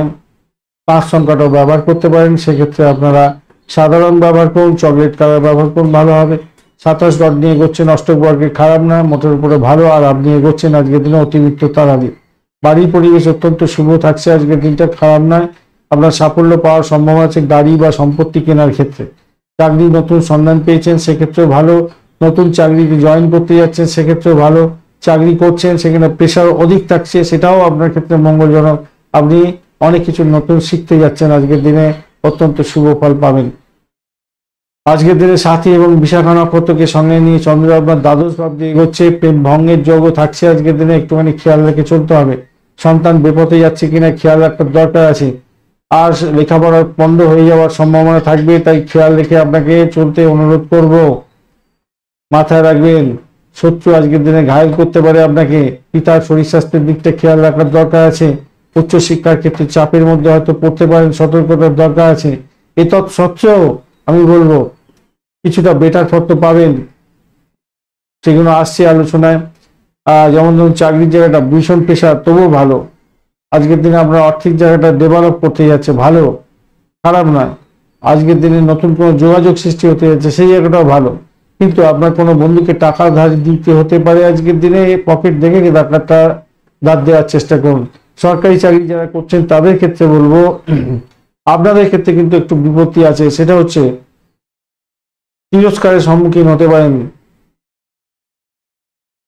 5 সংখ্যাটাও ব্যবহার করতে পারেন। সেক্ষেত্রে আপনারা সাধারণ ব্যবহার করুন, চকলেট কালার ব্যবহার করুন, ভালো হবে। 27 ডট নিয়ে এগোচ্ছেন, অষ্টক বর্গে খারাপ না, মোটের উপরে ভালো। আর আপনি এগোচ্ছেন আজকের দিনে অতিরিক্ত তারা দিয়ে। বাড়ির পরিবেশ অত্যন্ত শুভ থাকছে, আজকের দিনটা খারাপ নয়। আপনার সাফল্য পাওয়ার সম্ভাবনা আছে গাড়ি বা সম্পত্তি কেনার ক্ষেত্রে। চাকরি নতুন সন্ধান পেয়েছেন, সেক্ষেত্রে ভালো। নতুন চাকরিতে জয়েন করতে যাচ্ছেন, সেক্ষেত্রে ভালো। চাকরি করছেন, সেখানে প্রেশার অধিক থাকছে, সেটাও আপনার ক্ষেত্রে মঙ্গলজনক। আপনি অনেক কিছু নতুন শিখতে যাচ্ছেন, আজকের দিনে অত্যন্ত শুভ ফল পাবেন। আজকের দিনে সাথী এবং বিশাখা নক্ষত্রকে সঙ্গে নিয়ে চন্দ্র আপনার দ্বাদশ ভাব দিয়ে এগোচ্ছে, প্রেম ভঙ্গের যোগও থাকছে। আজকের দিনে একটুখানি খেয়াল রেখে চলতে হবে। সন্তান বিপথে যাচ্ছে কিনা খেয়াল রাখার দরকার আছে। আর লেখাপড়া বন্ধ হয়ে যাওয়ার সম্ভাবনা থাকবে, তাই খেয়াল রেখে আপনাকে চলতে অনুরোধ করব। মাথায় রাখবেন, শত্রু আজকের দিনে ঘায়েল করতে পারে আপনাকে। পিতার শরীর স্বাস্থ্যের দিকটা খেয়াল রাখার দরকার আছে। উচ্চশিক্ষার ক্ষেত্রে চাপের মধ্যে হয়তো পড়তে পারেন, সতর্কতার দরকার আছে। এ তৎসত্ত্বেও আমি বলবো কিছুটা বেটার ফল তো পাবেন, সেগুলো আসছে আলোচনায়। যেমন ধরুন চাকরির জায়গাটা ভীষণ পেশা, তবুও ভালো। আজকের দিনে আপনার আর্থিক জায়গাটা ডেভেলপ করতে যাচ্ছে, ভালো, খারাপ নয়। আজকের দিনে নতুন কোনো যোগাযোগ সৃষ্টি হতে যাচ্ছে, সেই জায়গাটাও ভালো। কিন্তু আপনার কোনো বন্ধুকে টাকা ধার দিতে হতে পারে, আজকের দিনে পকেট দেখে টাকাটা ধার দেওয়ার চেষ্টা করুন। সরকারি চাকরি যারা করছেন তাদের ক্ষেত্রে বলবো, আপনাদের ক্ষেত্রে কিন্তু একটু বিপত্তি আছে, সেটা হচ্ছে তিরস্কারের সম্মুখীন হতে পারেন।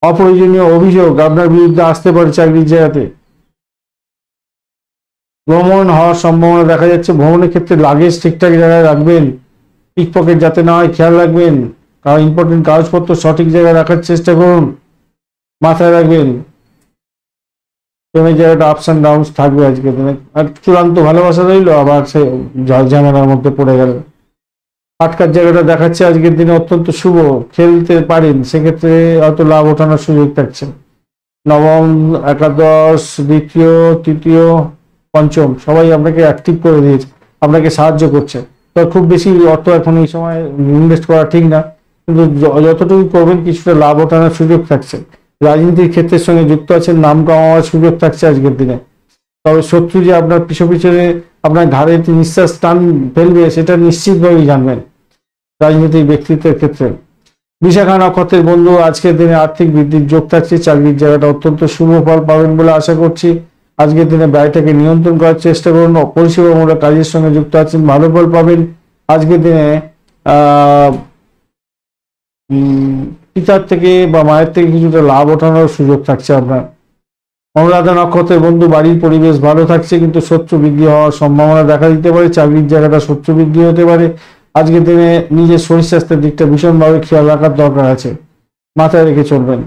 অপ্রয়োজনীয় অভিযোগ আপনার বিরুদ্ধে আসতে পারে চাকরির জায়গাতে। ভ্রমণ হওয়ার সম্ভাবনা দেখা যাচ্ছে। ভ্রমণের ক্ষেত্রে লাগেজ ঠিকঠাক জায়গায় রাখবেন, পিকপকেট যাতে না হয় খেয়াল রাখবেন। কারণ ইম্পর্টেন্ট কাগজপত্র সঠিক জায়গায় রাখার চেষ্টা করুন, মাথায় রাখবেন। প্রেমের জায়গাটা আপস অ্যান্ড ডাউনস থাকবে আজকের দিনে। আর চূড়ান্ত ভালোবাসা রইল, আবার সে ঝামেলার মধ্যে পড়ে গেল। পাটকার জায়গাটা দেখাচ্ছে আজকের দিনে অত্যন্ত শুভ, খেলতে পারেন, সেক্ষেত্রে হয়তো লাভ ওঠানোর সুযোগ থাকছে। নবম, একাদশ, দ্বিতীয়, তৃতীয়, পঞ্চম সবাই আপনাকে অ্যাক্টিভ করে দিয়েছে, আপনাকে সাহায্য করছে। তো খুব বেশি অর্থ এখন এই সময় ইনভেস্ট করা ঠিক না, কিন্তু যতটুকু করবেন কিছুটা লাভ ওঠানোর সুযোগ থাকছে। রাজনীতির ক্ষেত্রের সঙ্গে যুক্ত আছেন, নাম কামানোর সুযোগ থাকছে আজকের দিনে। তবে শত্রু যে আপনার পিছনে আপনার ঘাড়ে নিঃশ্বাস টান ফেলবে, সেটা নিশ্চিতভাবেই জানবেন রাজনৈতিক ব্যক্তিত্বের ক্ষেত্রে। বিশাখা নক্ষত্রের বন্ধু, আজকের দিনে আর্থিক বৃদ্ধির যোগ থাকছে, চাকরির জায়গাটা অত্যন্ত শুভ ফল পাবেন বলে আশা করছি। আজকের দিনে ব্যয়টাকে নিয়ন্ত্রণ করার চেষ্টা করুন। পরিষেবামূলক কাজের সঙ্গে যুক্ত আছেন, ভালো ফল পাবেন। আজকের দিনে পিতার থেকে বা মায়ের থেকে কিছুটা লাভ ওঠানোর সুযোগ থাকছে আপনার। অনুরাধা নক্ষত্রের বন্ধু, বাড়ির পরিবেশ ভালো থাকছে, কিন্তু শত্রু বৃদ্ধি হওয়ার সম্ভাবনা দেখা দিতে পারে। চাকরির জায়গাটা শত্রু বৃদ্ধি হতে পারে। আজকের দিনে নিজের শরীর স্বাস্থ্যের দিকটা ভীষণভাবে খেয়াল রাখার দরকার আছে, মাথায় রেখে চলবেন।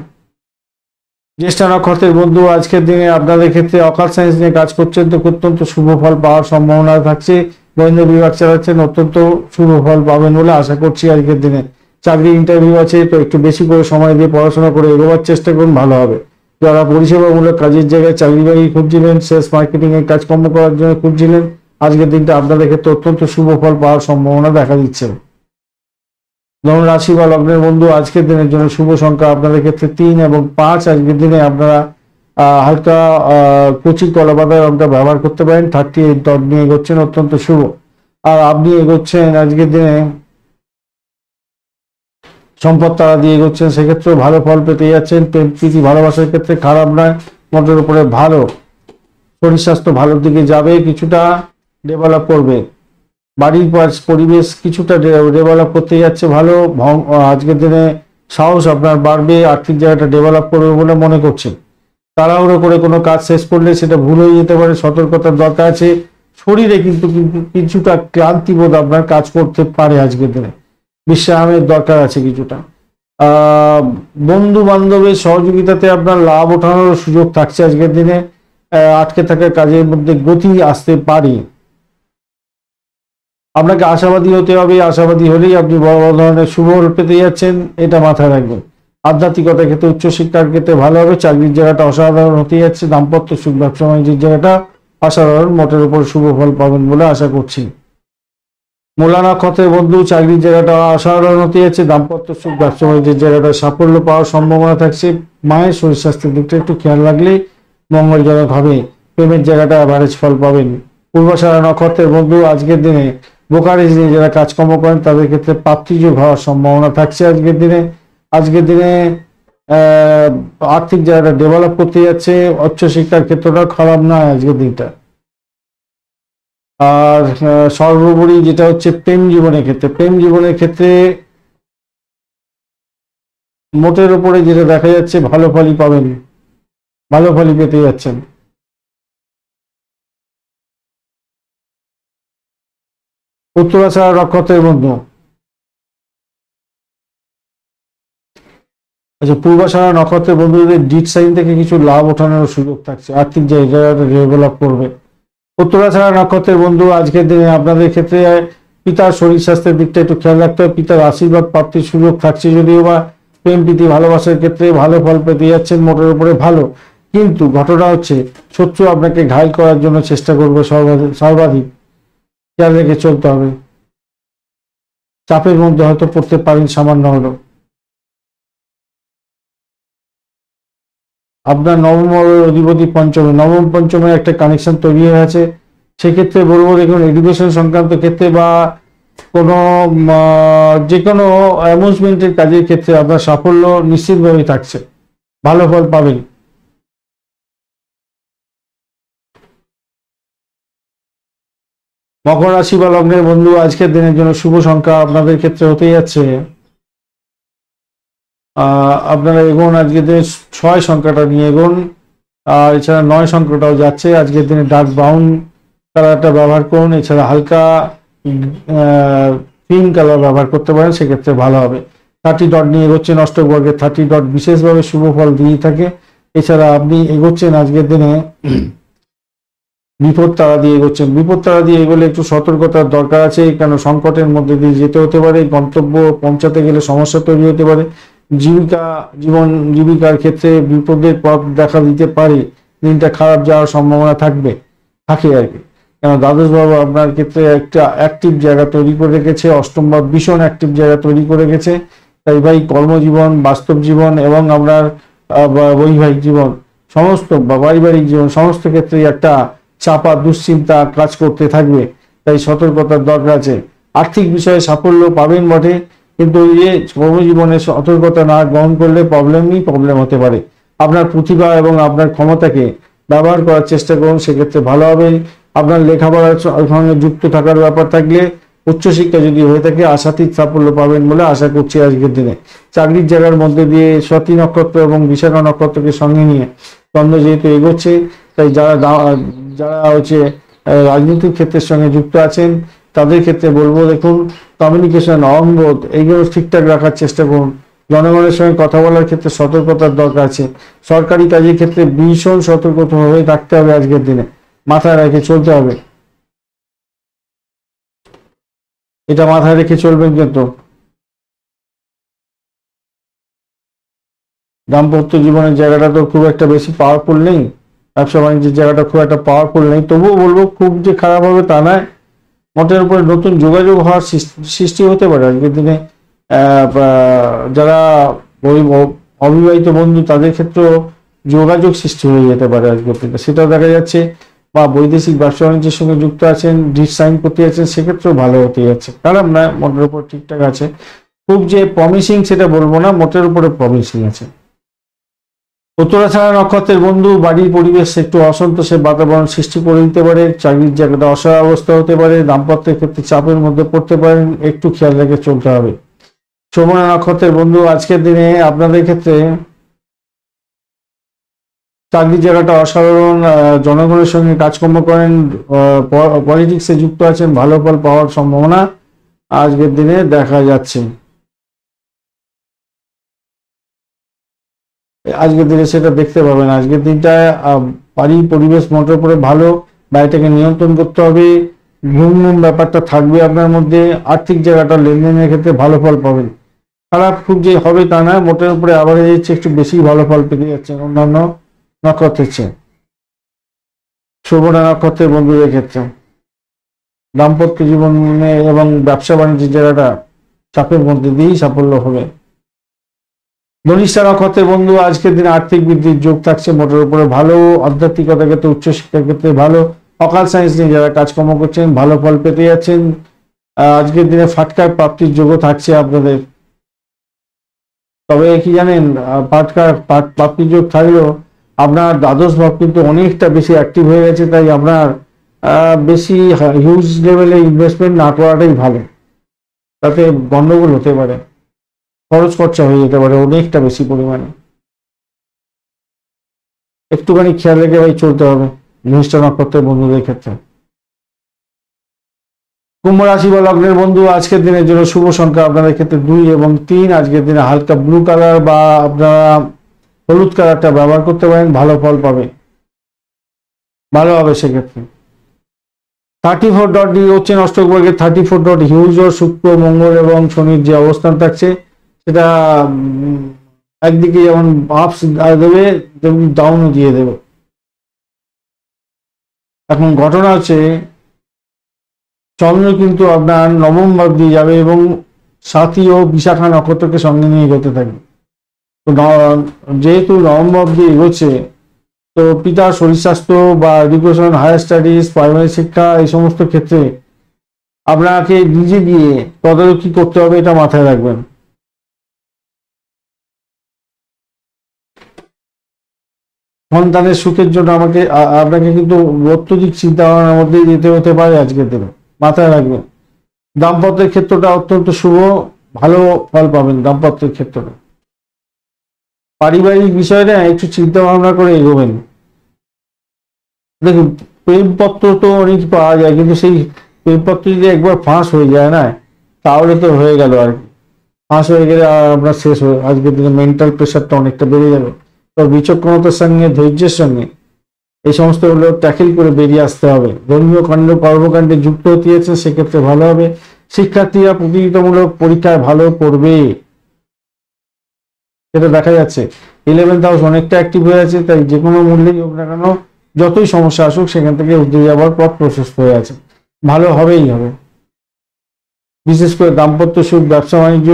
জ্যেষ্ঠা নক্ষত্রের বন্ধু, আজকের দিনে আপনাদের ক্ষেত্রে অকাল সায়েন্স নিয়ে কাজ করছেন, তো অত্যন্ত শুভ ফল পাওয়ার সম্ভাবনা থাকছে। গোয়েন্দা বিভাগ চালাচ্ছেন, অত্যন্ত শুভ ফল পাবেন বলে আশা করছি। আজকের দিনে চাকরি ইন্টারভিউ আছে, তো একটু বেশি করে সময় দিয়ে পড়াশোনা করে এগোবার চেষ্টা করুন, ভালো হবে। যারা পরিষেবামূলক কাজের জায়গায় চাকরি বাকরি খুঁজছিলেন, সেলস মার্কেটিং এর কাজকর্ম করার জন্য খুঁজছিলেন, আজকের দিনটা আপনাদের ক্ষেত্রে অত্যন্ত শুভ ফল পাওয়ার সম্ভাবনা দেখা দিচ্ছে। ধনু রাশি বা লগ্নের বন্ধু, আজকের দিনের জন্য শুভ সংখ্যা আপনাদের ক্ষেত্রে 3 এবং 5। আজকের দিনে আপনারা হালকা কুচি কলা পাতার রংটা ব্যবহার করতে পারেন। 38 ডট নিয়ে এগোচ্ছেন, অত্যন্ত শুভ। আর আপনি এগোচ্ছেন আজকের দিনে সম্পদ তারা দিয়ে এগোচ্ছেন, সেক্ষেত্রেও ভালো ফল পেতে যাচ্ছেন। প্রেম প্রীতি ভালোবাসার ক্ষেত্রে খারাপ নয়, মোটের উপরে ভালো। শরীর স্বাস্থ্য ভালোর দিকে যাবে, কিছুটা ডেভেলপ করবে। বাড়ির পরিবেশ কিছুটা ডেভেলপ করতে যাচ্ছে, ভালো। আজকের দিনে সাহস আপনার বাড়বে, আর্থিক জায়গাটা ডেভেলপ করবে বলে মনে করছেন। তাড়াহুড়ো করে কোনো কাজ শেষ করলে সেটা ভুল হয়ে যেতে পারে, সতর্কতার দরকার আছে। শরীরে কিন্তু কিছুটা ক্লান্তিবোধ আপনার কাজ করতে পারে আজকের দিনে, বিশ্রামের দরকার আছে কিছুটা। বন্ধু বান্ধবের সহযোগিতাতে আপনার লাভ ওঠানোর সুযোগ থাকছে আজকের দিনে। আটকে থাকা কাজের মধ্যে গতি আসতে পারে। আপনাকে আশাবাদী হতে হবে, আশাবাদী হলেই আপনি বড় বড় ধরনের শুভ পেতে যাচ্ছেন, এটা মাথায় রাখবেন। আধ্যাত্মিকতার ক্ষেত্রে, উচ্চশিক্ষার ক্ষেত্রে ভালো হবে। চাকরির জায়গাটা অসাধারণ হতে যাচ্ছে। দাম্পত্য সুখ, ব্যবসা বাণিজ্যের জায়গাটা অসাধারণ, মোটের উপর শুভ ফল পাবেন বলে আশা করছি। মূলা নক্ষত্রের বন্ধু, চাকরির জায়গাটা অসাধারণ হতে যাচ্ছে। দাম্পত্য সুখ, ব্যবসা বাণিজ্যের জায়গাটা সাফল্য পাওয়ার সম্ভাবনা থাকছে। মায়ের শরীর স্বাস্থ্যের দিকটা একটু খেয়াল রাখলেই মঙ্গলজনক হবে। প্রেমের জায়গাটা অ্যাভারেজ ফল পাবেন। পূর্বাষাঢ়া নক্ষত্রের বন্ধু, আজকের দিনে ব্রোকারেজ নিয়ে যারা কাজকর্ম করেন তাদের ক্ষেত্রে প্রাপ্তিযোগ হওয়ার সম্ভাবনা থাকছে আজকের দিনে। আজকের দিনে আর্থিক জায়গাটা ডেভেলপ করতে যাচ্ছে। উচ্চশিক্ষার ক্ষেত্রটা খারাপ নয় আজকের দিনটা। আর সর্বোপরি যেটা হচ্ছে প্রেম জীবনের ক্ষেত্রে, প্রেম জীবনের ক্ষেত্রে মোটের উপরে যেটা দেখা যাচ্ছে ভালো ফলই পাবেন, ভালো ফলই পেতে যাচ্ছেন। উত্তরাষাঢ়া নক্ষত্রের বন্ধু, আচ্ছা পূর্বাষাঢ়া নক্ষত্রের বন্ধুদের ডিট সাইন থেকে কিছু লাভ ওঠানোর সুযোগ থাকছে, আর্থিক জায়গাটা ডেভেলপ করবে। উত্তরাষাঢ়া নক্ষত্রের বন্ধু, আজকের দিনে আপনাদের ক্ষেত্রে পিতার শরীর স্বাস্থ্যের দিকটা একটু খেয়াল রাখতে হবে। পিতার আশীর্বাদ প্রাপ্তির সুযোগ থাকছে, যদিও বা প্রেম প্রীতি ভালোবাসার ক্ষেত্রে ভালো ফল পেতে যাচ্ছেন, মোটের উপরে ভালো। কিন্তু ঘটনা হচ্ছে শত্রু আপনাকে ঘায়েল করার জন্য চেষ্টা করবে সর্বাধিক, খেয়াল রেখে চলতে হবে। চাপের মধ্যে হয়তো পড়তে পারেন সামান্য হলো। আপনার নবম অধিপতি পঞ্চমে, নবম পঞ্চমে একটা কানেকশন তৈরি হয়ে আছে। সেক্ষেত্রে বলবো দেখুন, এডুকেশন সংক্রান্ত ক্ষেত্রে বা কোনো যে কোনো অ্যামিউজমেন্টের কাজের ক্ষেত্রে আপনার সাফল্য নিশ্চিতভাবেই থাকছে, ভালো ফল পাবেন। মকর রাশি বা লগ্নের বন্ধু, আজকের দিনের জন্য শুভ সংখ্যা আপনাদের ক্ষেত্রে হতে যাচ্ছে, আপনারা এগোন আজকের দিনে 6 সংখ্যাটা নিয়ে এগোন। আর এছাড়া 9 সংখ্যাটাও যাচ্ছে। আজকের দিনে ডার্ক ব্রাউন কালারটা ব্যবহার করুন, এছাড়া হালকা ক্রিম কালার ব্যবহার করতে পারেন, সেক্ষেত্রে ভালো হবে। 30 ডট নিয়ে এগোচ্ছেন, অষ্টক বর্গের 30 ডট বিশেষভাবে শুভ ফল দিয়ে থাকে। এছাড়া আপনি এগোচ্ছেন আজকের দিনে বিপদ তারা দিয়ে এগোচ্ছেন। বিপদ তারা দিয়ে এগোলে একটু সতর্কতার দরকার আছে, কেন সংকটের মধ্যে দিয়ে যেতে হতে পারে। গন্তব্য পৌঁছাতে গেলে সমস্যা তৈরি হতে পারে। জীবিকার ক্ষেত্রে বিপদের পথ দেখা দিতে পারে। দিনটা খারাপ যাওয়ার সম্ভাবনা থাকে আর কি। কেন দ্বাদশ বাবু আপনার ক্ষেত্রে একটা অ্যাক্টিভ জায়গা তৈরি করে রেখেছে, অষ্টম ভাব ভীষণ অ্যাক্টিভ জায়গা তৈরি করে রেখেছে। তাই ভাই কর্মজীবন, বাস্তব জীবন এবং আপনার বৈবাহিক জীবন সমস্ত বা পারিবারিক জীবন সমস্ত ক্ষেত্রেই একটা চাপা দুশ্চিন্তা কাজ করতে থাকবে। তাই সতর্কতার দরকার আছে। আর্থিক বিষয়ে সাফল্য পাবেন বটে, কিন্তু কর্মজীবনে সতর্কতা না গ্রহণ করলে প্রবলেম হতে পারে। আপনার প্রতিভা এবং আপনার ক্ষমতাকে ব্যবহার করার চেষ্টা করুন, সেক্ষেত্রে ভালো হবে। আপনার লেখাপড়ার সঙ্গে যুক্ত থাকার ব্যাপার থাকলে, উচ্চশিক্ষা যদি হয়ে থাকে, আশাতীত সাফল্য পাবেন বলে আশা করছি আজকের দিনে। চাকরির জায়গার মধ্যে দিয়ে সতী নক্ষত্র এবং বিশাখা নক্ষত্রকে সঙ্গে নিয়ে চন্দ্র যেহেতু এগোচ্ছে, তাই যারা হচ্ছে রাজনৈতিক ক্ষেত্রের সঙ্গে যুক্ত আছেন তাদের ক্ষেত্রে বলবো দেখুন, কমিউনিকেশন, অহংবোধ এইগুলো ঠিকঠাক রাখার চেষ্টা করুন। জনগণের সঙ্গে কথা বলার ক্ষেত্রে সতর্কতার দরকার আছে। সরকারি কাজের ক্ষেত্রে ভীষণ সতর্ক হয়ে থাকতে হবে আজকের দিনে, মাথায় রেখে চলতে হবে। এটা মাথায় রেখে চলবেন। কিন্তু দাম্পত্য জীবনের জায়গাটা তো খুব একটা বেশি পাওয়ারফুল নেই, ব্যবসা বাণিজ্যের জায়গাটা খুব একটা পাওয়ারফুল নেই। তবুও বলবো খুব যে খারাপ হবে তা নয়, মোটের উপরে নতুন যোগাযোগ হওয়ার সৃষ্টি হতে পারে আজকের দিনে। যারা অবিবাহিত বন্ধু তাদের ক্ষেত্রেও যোগাযোগ সৃষ্টি হয়ে যেতে পারে আজকের দিনে, সেটাও দেখা যাচ্ছে। বা বৈদেশিক ব্যবসা বাণিজ্যের সঙ্গে যুক্ত আছেন, ডিট সাইন করতে যাচ্ছেন, সেক্ষেত্রেও ভালো হতে যাচ্ছে, খারাপ না, মোটের উপর ঠিকঠাক আছে। খুব যে প্রমিসিং সেটা বলবো না, মোটের উপরে প্রমিসিং আছে। উত্তরাষাঢ়া নক্ষত্রের বন্ধু, বাড়ির পরিবেশ একটু অসন্তোষের বাতাবরণ সৃষ্টি করে দিতে পারে। চাকরির জায়গাটা অসহায় অবস্থা হতে পারে। দাম্পত্যের ক্ষেত্রে চাপের মধ্যে পড়তে পারেন, একটু খেয়াল রেখে চলতে হবে। শ্রবণা নক্ষত্রের বন্ধু আজকের দিনে আপনাদের ক্ষেত্রে চাকরির জায়গাটা অসাধারণ, জনগণের সঙ্গে কাজকর্ম করেন, পলিটিক্সে যুক্ত আছেন, ভালো ফল পাওয়ার সম্ভাবনা আজকের দিনে দেখা যাচ্ছে। আজকের দিনে সেটা দেখতে পাবেন। আজকের দিনটায় বাড়ি পরিবেশ মোটের উপরে ভালো, বাড়িটাকে নিয়ন্ত্রণ করতে হবে, ঘুম ব্যাপারটা থাকবে আপনার মধ্যে। আর্থিক জায়গাটা লেনদেনের ক্ষেত্রে ভালো ফল পাবেন, খারাপ খুব যে হবে তা না, মোটের উপরে আবার যাচ্ছে একটু বেশি ভালো ফল পেতে যাচ্ছেন অন্যান্য নক্ষত্রের চেয়ে। শ্রবণা নক্ষত্রের বন্ধুদের ক্ষেত্রে দাম্পত্য জীবনে এবং ব্যবসা বাণিজ্যের জায়গাটা চাপের মধ্যে দিয়েই সাফল্য হবে। ধনিষ্ঠা নক্ষত্রের বন্ধু আজকের দিনে আর্থিক বৃদ্ধির যোগ থাকছে, মোটের উপরে ভালো, আধ্যাত্মিকতার ক্ষেত্রে উচ্চশিক্ষার ক্ষেত্রে ভালো, অকাল সায়েন্স নিয়ে যারা কাজকর্ম করছেন ভালো ফল পেতে যাচ্ছেন। আজকের দিনে ফাটকার প্রাপ্তির যোগও থাকছে আপনাদের। তবে কি জানেন, ফাটকার প্রাপ্তির যোগ থাকলেও আপনার দ্বাদশ ভাব কিন্তু অনেকটা বেশি অ্যাক্টিভ হয়ে গেছে, তাই আপনার বেশি হিউজ লেভেলে ইনভেস্টমেন্ট না করাটাই ভালো, তাতে গন্ডগোল হতে পারে, খরচ খরচা হয়ে যেতে পারে অনেকটা বেশি পরিমাণে। একটুখানি খেয়াল রেখে ভাই চলতে হবে ধনিষ্ঠা নক্ষত্রের বন্ধুদের ক্ষেত্রে। কুম্ভ রাশি বা লগ্নের বন্ধু আজকের দিনের জন্য শুভ সংখ্যা আপনাদের ক্ষেত্রে 2 এবং 3। আজকের দিনে হালকা ব্লু কালার বা আপনারা হলুদ কালারটা ব্যবহার করতে পারেন, ভালো ফল পাবে, ভালো হবে সেক্ষেত্রে। 34 হচ্ছেন অষ্টক বর্গের 34 হিউজ ও শুক্র মঙ্গল এবং শনির যে অবস্থান থাকছে সেটা একদিকে যেমন আপস দেবে তেমনি ডাউনও দিয়ে দেবে। এখন ঘটনা হচ্ছে চন্দ্র কিন্তু আপনার নবম ভাব দিয়ে যাবে এবং সাথী ও বিশাখা নক্ষত্রকে সঙ্গে নিয়ে এগোতে থাকবে। তো যেহেতু নবম ভাব দিয়ে এগোচ্ছে, তো পিতার শরীর স্বাস্থ্য বা এডুকেশন, হায়ার স্টাডিজ, প্রাইমারি শিক্ষা এই সমস্ত ক্ষেত্রে আপনাকে নিজে গিয়ে তদারকি করতে হবে, এটা মাথায় রাখবেন। সন্তানের সুখের জন্য আপনাকে কিন্তু অত্যধিক চিন্তা ভাবনার মধ্যে যেতে হতে পারে আজকের দিনে, মাথায় রাখবেন। দাম্পত্যের ক্ষেত্রটা অত্যন্ত শুভ, ভালো ফল পাবেন দাম্পত্যের ক্ষেত্রে। পারিবারিক বিষয়ে না একটু চিন্তা ভাবনা করে এগোবেন। দেখুন, প্রেমপত্র তো অনেক পাওয়া যায়, কিন্তু সেই প্রেমপত্র যদি একবার ফাঁস হয়ে যায় না, তাহলে তো হয়ে গেল আর কি। ফাঁস হয়ে গেলে আপনার শেষ হয়ে, আজকের দিনে মেন্টাল প্রেশারটা অনেকটা বেড়ে যাবে। তো বিচক্ষণতার সঙ্গে, ধৈর্যের সঙ্গে এই সমস্ত গুলো ট্যাকেল করে বেরিয়ে আসতে হবে। ধর্মীয় কাণ্ড কর্মকাণ্ডে যুক্ত হতে যাচ্ছে, সেক্ষেত্রে ভালো হবে। শিক্ষার্থীরা প্রতিযোগিতামূলক পরীক্ষায় ভালো করবে, সেটা দেখা যাচ্ছে। 11th হাউস অনেকটা অ্যাক্টিভ হয়ে আছে, তাই যে কোনো মূল্যেই হোক না কেন, যতই সমস্যা আসুক সেখান থেকে উঠে যাওয়ার পথ প্রশস্ত হয়ে আছে, ভালো হবেই হবে। বিশেষ করে দাম্পত্য সুখ, ব্যবসা বাণিজ্য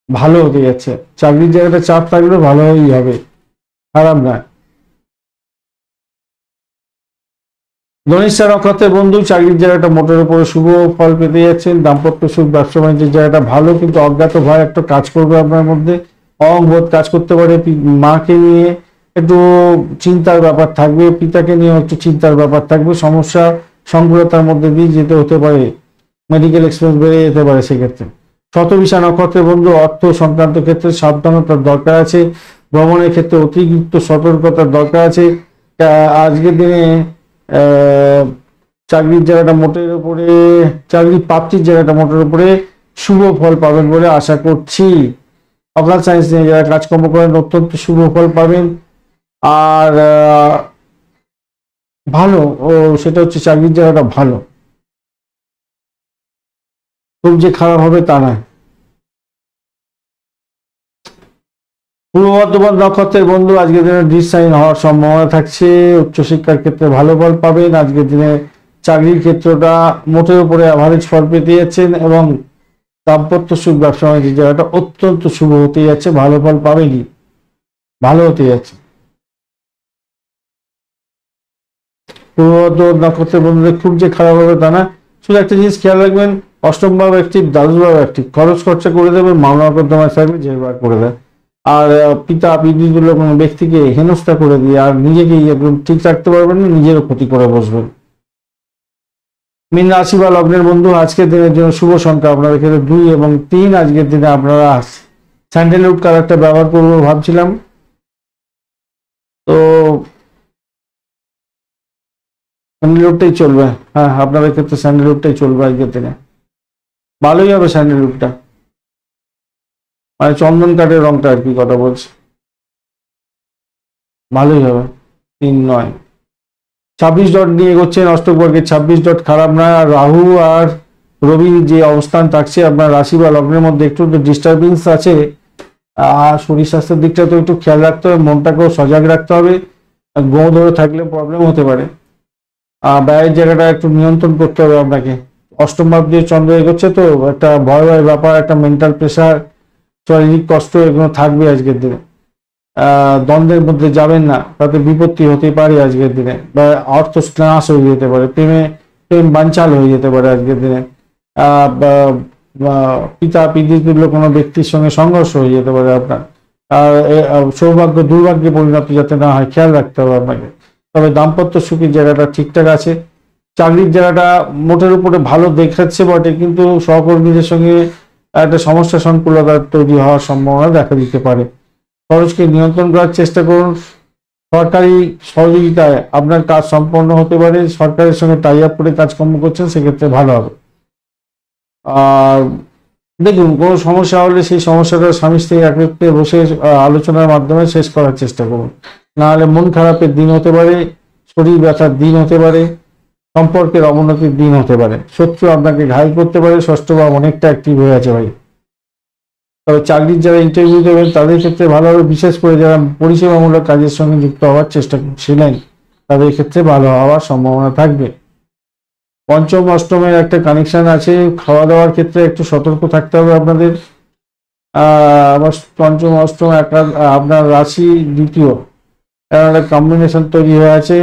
ভালো হতে যাচ্ছে। চাকরির জায়গাটা চাপ থাকলেও ভালোই হবে, খারাপ না। ধনিষ্ঠা নক্ষত্রের বন্ধু চাকরির জায়গাটা মোটের উপরে শুভ ফল পেতে যাচ্ছেন। দাম্পত্য সুখ, ব্যবসা বাণিজ্যের জায়গাটা ভালো, কিন্তু অজ্ঞাত ভয় একটা কাজ করবে আপনার মধ্যে, অহংবোধ কাজ করতে পারে। মাকে নিয়ে একটু চিন্তার ব্যাপার থাকবে, পিতাকে নিয়ে একটু চিন্তার ব্যাপার থাকবে, সমস্যা সংকুলতার মধ্যে দিয়ে যেতে হতে পারে, মেডিকেল এক্সপেন্স বেড়ে যেতে পারে সেক্ষেত্রে। শতবিশা নক্ষত্রের বন্ধু অর্থ সংক্রান্ত ক্ষেত্রে সাবধানতার দরকার আছে, ভ্রমণের ক্ষেত্রে অতিরিক্ত সতর্কতার দরকার আছে। আজকের দিনে চাকরির জায়গাটা মোটের উপরে, চাকরি প্রাপ্তির জায়গাটা মোটের উপরে শুভ ফল পাবেন বলে আশা করছি। অকাল সায়েন্স নিয়ে যারা কাজকর্ম করেন অত্যন্ত শুভ ফল পাবেন। আর ভালো সেটা হচ্ছে চাকরির জায়গাটা ভালো, খুব যে খারাপ হবে তা নয়। পূর্ব বর্ধমান নক্ষত্রের বন্ধু আজকের দিনে ডিসাইন হওয়ার সম্ভাবনা থাকছে। উচ্চশিক্ষার ক্ষেত্রে ভালো ফল পাবেন। আজকের দিনে চাকরির ক্ষেত্রটা মোটের উপরে অ্যাভারেজ ফল পেতে যাচ্ছেন এবং দাম্পত্য সুখ, ব্যবসা বাণিজ্যের জায়গাটা অত্যন্ত শুভ হতে যাচ্ছে, ভালো ফল পাবেনই, ভালো হতে যাচ্ছে। পূর্ব বর্ধমান নক্ষত্রের বন্ধুদের খুব যে খারাপ হবে তা না, শুধু একটা জিনিস খেয়াল রাখবেন, অষ্টম ভাব অ্যাক্টিভ, দ্বাদশ ভাব অ্যাক্টিভ, খরচ খরচা করে দেবে, মামলা মোকদ্দমায় থাকবে, জেরবার করে দেয়। আর পিতা বিদ্যুৎ কোনো ব্যক্তিকে হেনস্থা করে দিয়ে আর নিজেকে একদম ঠিক রাখতে পারবেন না, নিজেরও ক্ষতি করে বসবেন। মীন রাশি বা লগ্নের বন্ধু, আজকের দিনের জন্য শুভ সংখ্যা আপনাদের ক্ষেত্রে 2 এবং 3। আজকের দিনে আপনারা স্যান্ডেলউড কালারটা ব্যবহার করবো ভাবছিলাম, তো স্যান্ডেলউডটাই চলবে। হ্যাঁ, আপনাদের ক্ষেত্রে স্যান্ডেলউডটাই চলবে আজকের দিনে, ভালোই হবে স্যান্ডেলউডটা, মানে চন্দন কাঠের রংটা আর কি কথা বলছি, ভালোই হবে। 3 9 26 ডট নিয়ে এগোচ্ছেন অষ্টকবর্গের 26 ডট খারাপ নয়। আর রাহু আর রবির যে অবস্থান থাকছে আপনার রাশি বা লগ্নের মধ্যে একটু ডিস্টারবেন্স আছে, আর শরীর স্বাস্থ্যের দিকটা তো একটু খেয়াল রাখতে হবে, মনটাকেও সজাগ রাখতে হবে, গ্রহ ধরে থাকলে প্রবলেম হতে পারে। ব্যয়ের জায়গাটা একটু নিয়ন্ত্রণ করতে হবে আপনাকে। অষ্টম ভাব দিয়ে চন্দ্র এগোচ্ছে, তো একটা ভয় ভয় ব্যাপার, একটা মেন্টাল প্রেশার, শারীরিক কষ্ট এগুলো থাকবে আজকের দিনে। দ্বন্দ্বের মধ্যে যাবেন না, তাতে বিপত্তি হতে পারে আজকের দিনে, বা অর্থ নাশ হয়ে যেতে পারে, প্রেম বানচাল হয়ে যেতে পারে আজকের দিনে। পিতা পিতৃতুল্য কোনো ব্যক্তির সঙ্গে সংঘর্ষ হয়ে যেতে পারে আপনার। সৌভাগ্য দুর্ভাগ্যে পরিণত যাতে না হয় খেয়াল রাখতে হবে আপনাকে। তবে দাম্পত্য সুখের জায়গাটা ঠিকঠাক আছে। চাকরির জায়গাটা মোটের উপরে ভালো দেখাচ্ছে বটে, কিন্তু সহকর্মীদের সঙ্গে একটা সমস্যা সংকুলতা তৈরি হওয়ার সম্ভাবনা দেখা দিতে পারে। খরচকে নিয়ন্ত্রণ করার চেষ্টা করুন। সরকারি সহযোগিতায় আপনার কাজ সম্পন্ন হতে পারে, সরকারের সঙ্গে টাই আপ করে কাজকর্ম করছেন, সেক্ষেত্রে ভালো হবে। আর দেখুন, কোনো সমস্যা হলে সেই সমস্যাটা স্বামী স্ত্রী একত্রে বসে আলোচনার মাধ্যমে শেষ করার চেষ্টা করুন, না হলে মন খারাপের দিন হতে পারে, শরীর ব্যথার দিন হতে পারে, সম্পর্কের অবনতির দিন হতে পারে, শত্রু আপনাকে ঘায়েল করতে পারে। ষষ্ঠ ভাব অনেকটা অ্যাক্টিভ হয়ে আছে ভাই। তবে চাকরির যারা ইন্টারভিউ দেবেন তাদের ক্ষেত্রে ভালো হবে, বিশেষ করে যারা পরিষেবামূলক কাজের সঙ্গে যুক্ত হওয়ার চেষ্টা করছিলেন তাদের ক্ষেত্রে ভালো হওয়ার সম্ভাবনা থাকবে। পঞ্চম অষ্টমের একটা কানেকশন আছে, খাওয়া দাওয়ার ক্ষেত্রে একটু সতর্ক থাকতে হবে আপনাদের। আবার পঞ্চম অষ্টম আপনার রাশি দ্বিতীয় একটা কম্বিনেশন তৈরি হয়ে আছে।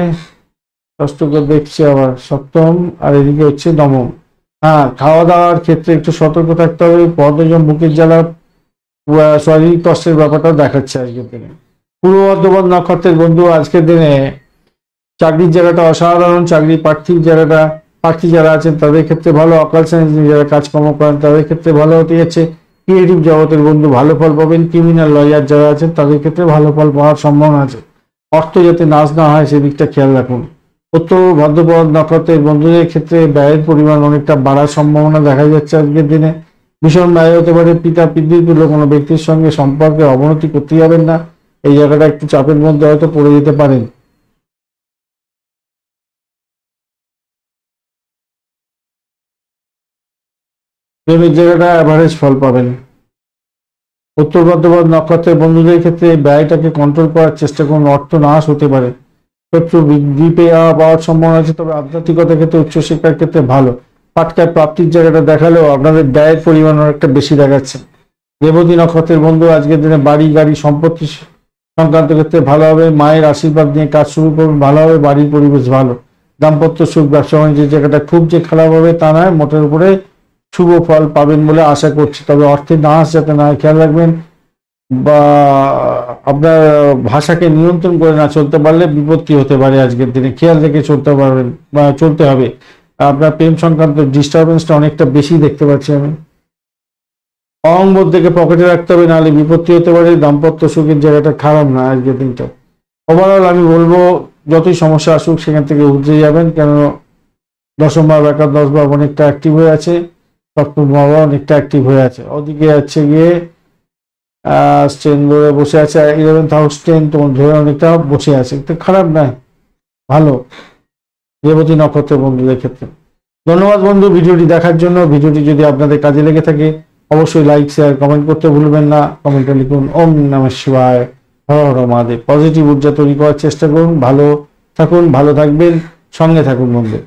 ষষ্ঠকে দেখছি আবার সপ্তম, আর এদিকে হচ্ছে নবম। খাওয়া দাওয়ার ক্ষেত্রে একটু সতর্ক থাকতে হবে। বদহজম, বুকের জ্বালা, শারীরিক কষ্টের ব্যাপারটা দেখাচ্ছে আজকের দিনে। পূর্ব বর্ধমান নক্ষত্রের বন্ধু, আজকের দিনে চাকরির জায়গাটা অসাধারণ। প্রার্থী যারা আছেন তাদের ক্ষেত্রে ভালো, অকাল সায়েন্স যারা কাজকর্ম করেন তাদের ক্ষেত্রে ভালো হতে যাচ্ছে। ক্রিয়েটিভ জগতের বন্ধু ভালো ফল পাবেন। ক্রিমিনাল লয়ার যারা আছেন তাদের ক্ষেত্রে ভালো ফল পাওয়ার সম্ভাবনা আছে। অর্থ যাতে নাশ না হয় সেদিকটা খেয়াল রাখুন। উত্তর ভাদ্রপদ নক্ষত্রের বন্ধুদের ক্ষেত্রে ব্যয়ের পরিমাণ অনেকটা বাড়ার সম্ভাবনা দেখা যাচ্ছে আজকের দিনে। ভীষণ ব্যয় হতে পারে। পিতা পিতৃতুল্য কোনো ব্যক্তির সঙ্গে সম্পর্কে অবনতি করতে যাবেন না, এই জায়গাটা একটু চাপের মধ্যে হয়তো পড়ে যেতে পারেন। প্রেমের জায়গাটা অ্যাভারেজ ফল পাবেন। উত্তর ভাদ্রপদ নক্ষত্রের বন্ধুদের ক্ষেত্রে ব্যয়টাকে কন্ট্রোল করার চেষ্টা করুন, অর্থ নাশ হতে পারে। শত্রু বৃদ্ধি পাওয়ার সম্ভাবনা আছে, তবে আধ্যাত্মিকতার ক্ষেত্রে উচ্চশিক্ষার ক্ষেত্রে ভালো। পাটকায় প্রাপ্তির জায়গাটা দেখালেও আপনাদের ব্যয়ের পরিমাণ অনেকটা বেশি দেখাচ্ছে। রেবতী নক্ষত্রের বন্ধু, আজকের দিনে বাড়ি গাড়ি সম্পত্তি সংক্রান্ত ক্ষেত্রে ভালো হবে। মায়ের আশীর্বাদ নিয়ে কাজ শুরু করুন, ভালো হবে। বাড়ির পরিবেশ ভালো। দাম্পত্য সুখ, ব্যবসা বাণিজ্যের জায়গাটা খুব যে খারাপ হবে তা নয়, মোটের উপরে শুভ ফল পাবেন বলে আশা করছি। তবে অর্থের নাশ যাতে না খেয়াল রাখবেন, বা আপনার ভাষাকে নিয়ন্ত্রণ করে না চলতে পারলে বিপত্তি হতে পারে আজকের দিনে, খেয়াল রেখে চলতে পারবেন বা চলতে হবে। আপনার প্রেম সংক্রান্ত ডিস্টারবেন্সটা অনেকটা বেশি দেখতে পাচ্ছি আমি। অহংবোধ থেকে পকেটে রাখতে হবে, নাহলে বিপত্তি হতে পারে। দাম্পত্য সুখের জায়গাটা খারাপ না আজকের দিনটা। ওভারঅল আমি বলবো যতই সমস্যা আসুক সেখান থেকে উঠে যাবেন, কেন দশম ভাব একাদশ ভাব অনেকটা অ্যাক্টিভ হয়ে আছে, সপ্তম ভাব অনেকটা অ্যাক্টিভ হয়ে আছে। ওদিকে যাচ্ছে গিয়ে স্ট্রেন ধরে বসে আছে, 11th হাউস স্ট্রেন তোমার ধরে অনেকটা বসে আছে, তো খারাপ নয়, ভালো রেবতী নক্ষত্রের বন্ধুদের ক্ষেত্রে। ধন্যবাদ বন্ধু ভিডিওটি দেখার জন্য। ভিডিওটি যদি আপনাদের কাজে লেগে থাকে অবশ্যই লাইক শেয়ার কমেন্ট করতে ভুলবেন না। কমেন্টে লিখুন ওম নমঃ শিবায়, হর হর মহাদেব। পজিটিভ ঊর্জা তৈরি করার চেষ্টা করুন। ভালো থাকুন, ভালো থাকবেন, সঙ্গে থাকুন বন্ধু।